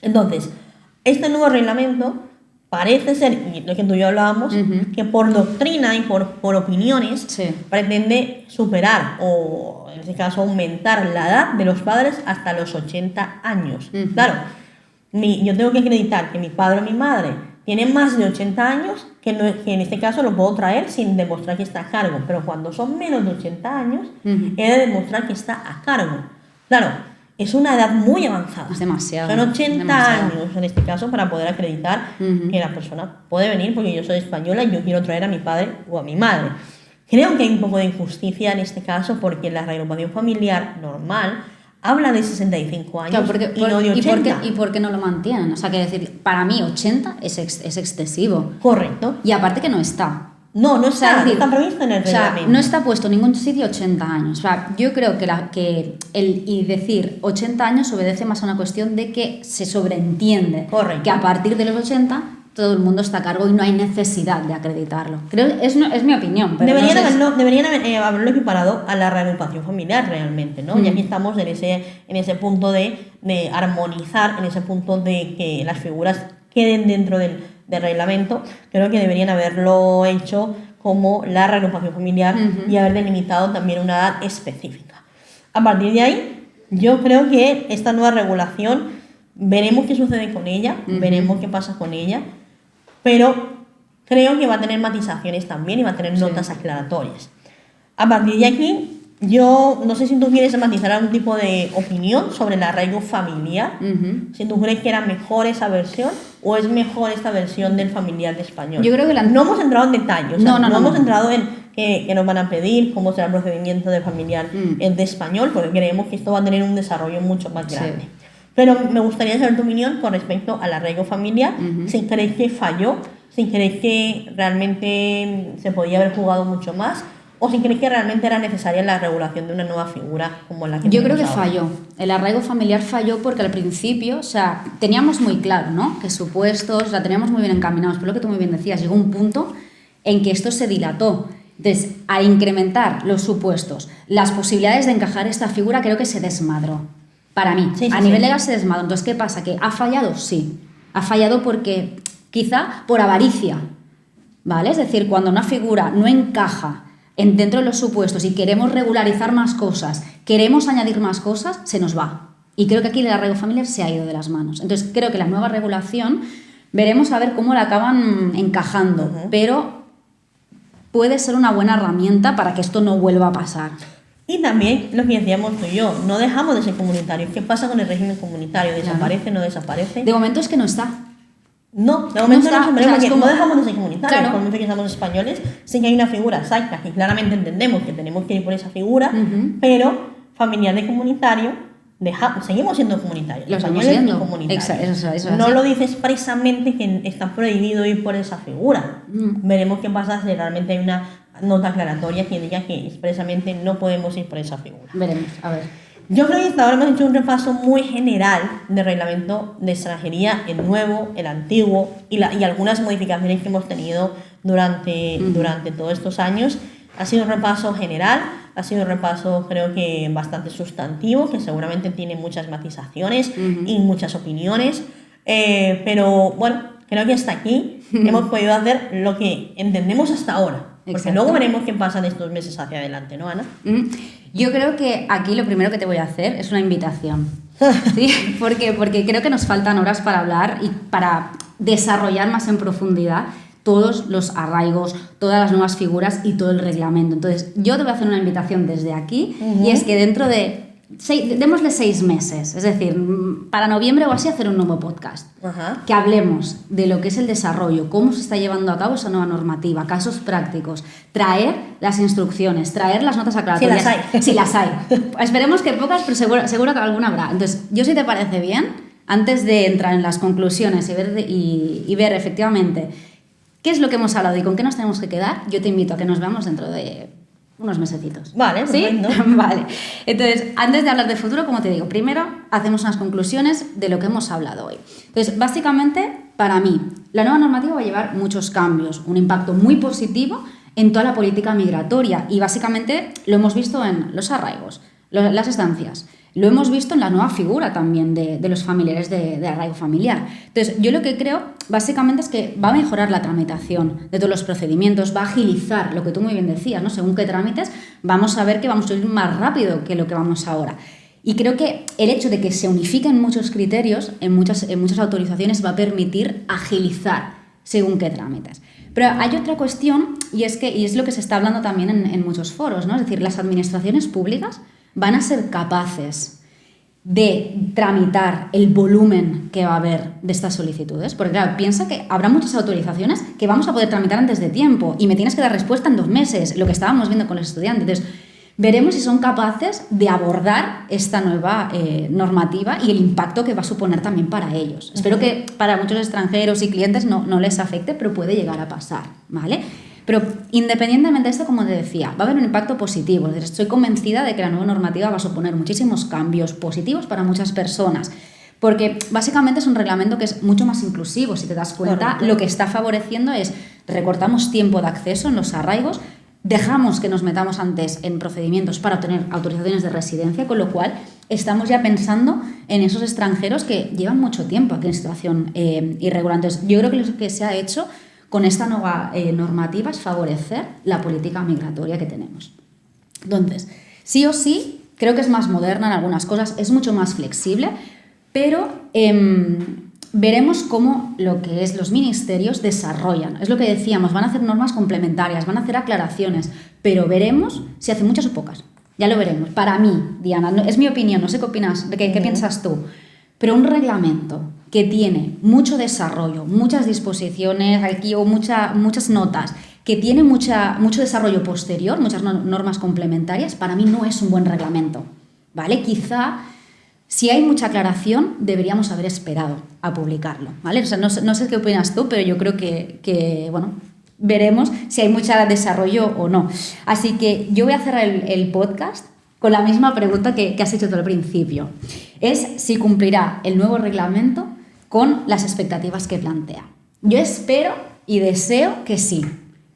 Entonces, este nuevo reglamento parece ser, y lo que tú y yo hablábamos, que por doctrina y por opiniones pretende superar o, en este caso, aumentar la edad de los padres hasta los 80 años. Claro, yo tengo que acreditar que mi padre o mi madre tienen más de 80 años, que en este caso lo puedo traer sin demostrar que está a cargo, pero cuando son menos de 80 años, he de demostrar que está a cargo. Claro, es una edad muy avanzada. Es demasiado. Son 80 años en este caso para poder acreditar que la persona puede venir porque yo soy española y yo quiero traer a mi padre o a mi madre. Creo que hay un poco de injusticia en este caso porque la reagrupación familiar normal habla de 65 años, claro, y no de 80. ¿Y por qué no lo mantienen? O sea, quiero decir, para mí 80 es excesivo. Correcto. Y aparte que no está. No está, no está previsto en el reglamento. O sea, no está puesto en ningún sitio 80 años. O sea, yo creo y decir 80 años obedece más a una cuestión de que se sobreentiende. Correcto. Que a partir de los 80 todo el mundo está a cargo y no hay necesidad de acreditarlo. Creo es mi opinión. Pero deberían haberlo equiparado a la reagrupación familiar realmente, ¿no? Y aquí estamos en ese punto de armonizar, en ese punto de que las figuras queden dentro del reglamento. Creo que deberían haberlo hecho como la reagrupación familiar y haber delimitado también una edad específica. A partir de ahí, yo creo que esta nueva regulación, veremos qué sucede con ella, veremos qué pasa con ella, pero creo que va a tener matizaciones también y va a tener notas aclaratorias. A partir de aquí, Yo no sé si tú quieres matizar algún tipo de opinión sobre el arraigo familiar. Si tú crees que era mejor esa versión o es mejor esta versión del familiar de español. Yo creo que no hemos entrado en detalles. O sea, No. no hemos entrado en qué nos van a pedir, cómo será el procedimiento de familiar de español, porque creemos que esto va a tener un desarrollo mucho más grande. Sí. Pero me gustaría saber tu opinión con respecto al arraigo familiar. Si crees que falló, si crees que realmente se podía haber jugado mucho más, o si crees que realmente era necesaria la regulación de una nueva figura como la que Yo creo que tenemos ahora. falló. El arraigo familiar falló porque al principio, o sea, teníamos muy claro, ¿no? Que supuestos, la teníamos muy bien encaminados, pero lo que tú muy bien decías, llegó un punto en que esto se dilató. Entonces, al incrementar los supuestos, las posibilidades de encajar esta figura, creo que se desmadró. Para mí, a nivel legal se desmadró. Entonces, ¿qué pasa? ¿Que ha fallado? Sí. Ha fallado porque, quizá por avaricia, ¿vale? Es decir, cuando una figura no encaja dentro de los supuestos y queremos regularizar más cosas, queremos añadir más cosas, se nos va. Y creo que aquí el arraigo familiar se ha ido de las manos. Entonces, creo que la nueva regulación, veremos a ver cómo la acaban encajando, pero puede ser una buena herramienta para que esto no vuelva a pasar. Y también lo que decíamos tú y yo, no dejamos de ser comunitarios. ¿Qué pasa con el régimen comunitario? ¿Desaparece, no desaparece? De momento es que no está. No, de momento está, no, o sea, porque como, no dejamos de ser comunitarios, claro, por mucho que seamos españoles, sí que hay una figura exacta, que claramente entendemos que tenemos que ir por esa figura, pero familiar de comunitario, seguimos siendo comunitarios. Lo seguimos españoles siendo. y comunitarios. Eso no lo dice expresamente que está prohibido ir por esa figura. Veremos qué pasa si realmente hay una nota aclaratoria que diga que expresamente no podemos ir por esa figura. Veremos, a ver. Yo creo que hasta ahora hemos hecho un repaso muy general del reglamento de extranjería, el nuevo, el antiguo y algunas modificaciones que hemos tenido durante todos estos años. Ha sido un repaso general, ha sido un repaso creo que bastante sustantivo, que seguramente tiene muchas matizaciones y muchas opiniones, pero bueno, creo que hasta aquí hemos podido hacer lo que entendemos hasta ahora. Porque Exacto. luego veremos qué pasa en estos meses hacia adelante, ¿no, Ana? Yo creo que aquí lo primero que te voy a hacer es una invitación. ¿Sí? Porque creo que nos faltan horas para hablar y para desarrollar más en profundidad todos los arraigos, todas las nuevas figuras y todo el reglamento. Entonces, yo te voy a hacer una invitación desde aquí y es que dentro de démosle 6 meses, es decir, para noviembre o así hacer un nuevo podcast. Que hablemos de lo que es el desarrollo, cómo se está llevando a cabo esa nueva normativa, casos prácticos, traer las instrucciones, traer las notas aclaratorias. Si las hay. Esperemos que pocas, pero seguro que alguna habrá. Entonces, yo si te parece bien, antes de entrar en las conclusiones y ver efectivamente qué es lo que hemos hablado y con qué nos tenemos que quedar, yo te invito a que nos veamos dentro de unos mesecitos. Vale, ¿sí? perfecto. Vale. Entonces, antes de hablar de futuro, como te digo, primero hacemos unas conclusiones de lo que hemos hablado hoy. Entonces, básicamente, para mí, la nueva normativa va a llevar muchos cambios, un impacto muy positivo en toda la política migratoria y básicamente lo hemos visto en los arraigos, las estancias. Lo hemos visto en la nueva figura también de los familiares de arraigo familiar. Entonces, yo lo que creo básicamente es que va a mejorar la tramitación de todos los procedimientos, va a agilizar lo que tú muy bien decías, ¿no? Según qué trámites, vamos a ver que vamos a ir más rápido que lo que vamos ahora. Y creo que el hecho de que se unifiquen muchos criterios en muchas autorizaciones va a permitir agilizar según qué trámites. Pero hay otra cuestión y es lo que se está hablando también en muchos foros, ¿no? Es decir, las administraciones públicas van a ser capaces de tramitar el volumen que va a haber de estas solicitudes. Porque claro, piensa que habrá muchas autorizaciones que vamos a poder tramitar antes de tiempo y me tienes que dar respuesta en 2 meses, lo que estábamos viendo con los estudiantes. Entonces, veremos si son capaces de abordar esta nueva normativa y el impacto que va a suponer también para ellos. Espero que para muchos extranjeros y clientes no les afecte, pero puede llegar a pasar, ¿vale? Pero independientemente de esto, como te decía, va a haber un impacto positivo. Es decir, estoy convencida de que la nueva normativa va a suponer muchísimos cambios positivos para muchas personas. Porque básicamente es un reglamento que es mucho más inclusivo. Si te das cuenta, Correcto. Lo que está favoreciendo es recortamos tiempo de acceso en los arraigos, dejamos que nos metamos antes en procedimientos para obtener autorizaciones de residencia, con lo cual estamos ya pensando en esos extranjeros que llevan mucho tiempo aquí en situación irregular. Entonces, yo creo que lo que se ha hecho con esta nueva normativa es favorecer la política migratoria que tenemos. Entonces, sí o sí, creo que es más moderna en algunas cosas, es mucho más flexible, pero veremos cómo lo que es los ministerios desarrollan. Es lo que decíamos, van a hacer normas complementarias, van a hacer aclaraciones, pero veremos si hacen muchas o pocas. Ya lo veremos. Para mí, Diana, es mi opinión, no sé qué opinas, qué piensas tú, pero un reglamento que tiene mucho desarrollo, muchas disposiciones aquí o muchas notas, que tiene mucho desarrollo posterior, muchas normas complementarias, para mí no es un buen reglamento, ¿vale? Quizá, si hay mucha aclaración, deberíamos haber esperado a publicarlo, ¿vale? O sea, no sé qué opinas tú, pero yo creo que bueno, veremos si hay mucho desarrollo o no. Así que yo voy a cerrar el podcast con la misma pregunta que has hecho tú al principio. Es si cumplirá el nuevo reglamento con las expectativas que plantea. Yo espero y deseo que sí,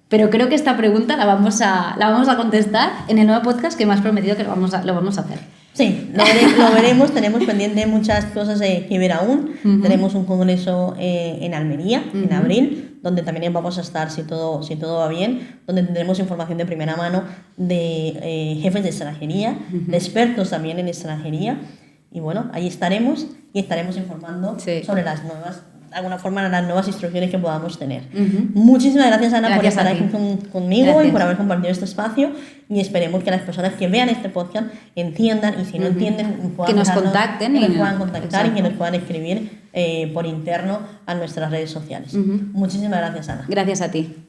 pero creo que esta pregunta la vamos a contestar en el nuevo podcast que me has prometido que lo vamos a hacer. Sí, lo veremos. Tenemos pendiente muchas cosas que ver aún. Tenemos un congreso en Almería, en abril, donde también vamos a estar, si todo va bien, donde tendremos información de primera mano de jefes de extranjería, de expertos también en extranjería. Y bueno, ahí estaremos y estaremos informando sobre las nuevas, de alguna forma, las nuevas instrucciones que podamos tener. Muchísimas gracias, Ana, por estar aquí conmigo y por haber compartido este espacio, y esperemos que las personas que vean este podcast entiendan, y si no entienden, que nos contacten, que nos puedan contactar y que nos puedan escribir por interno a nuestras redes sociales. Muchísimas gracias, Ana. Gracias a ti.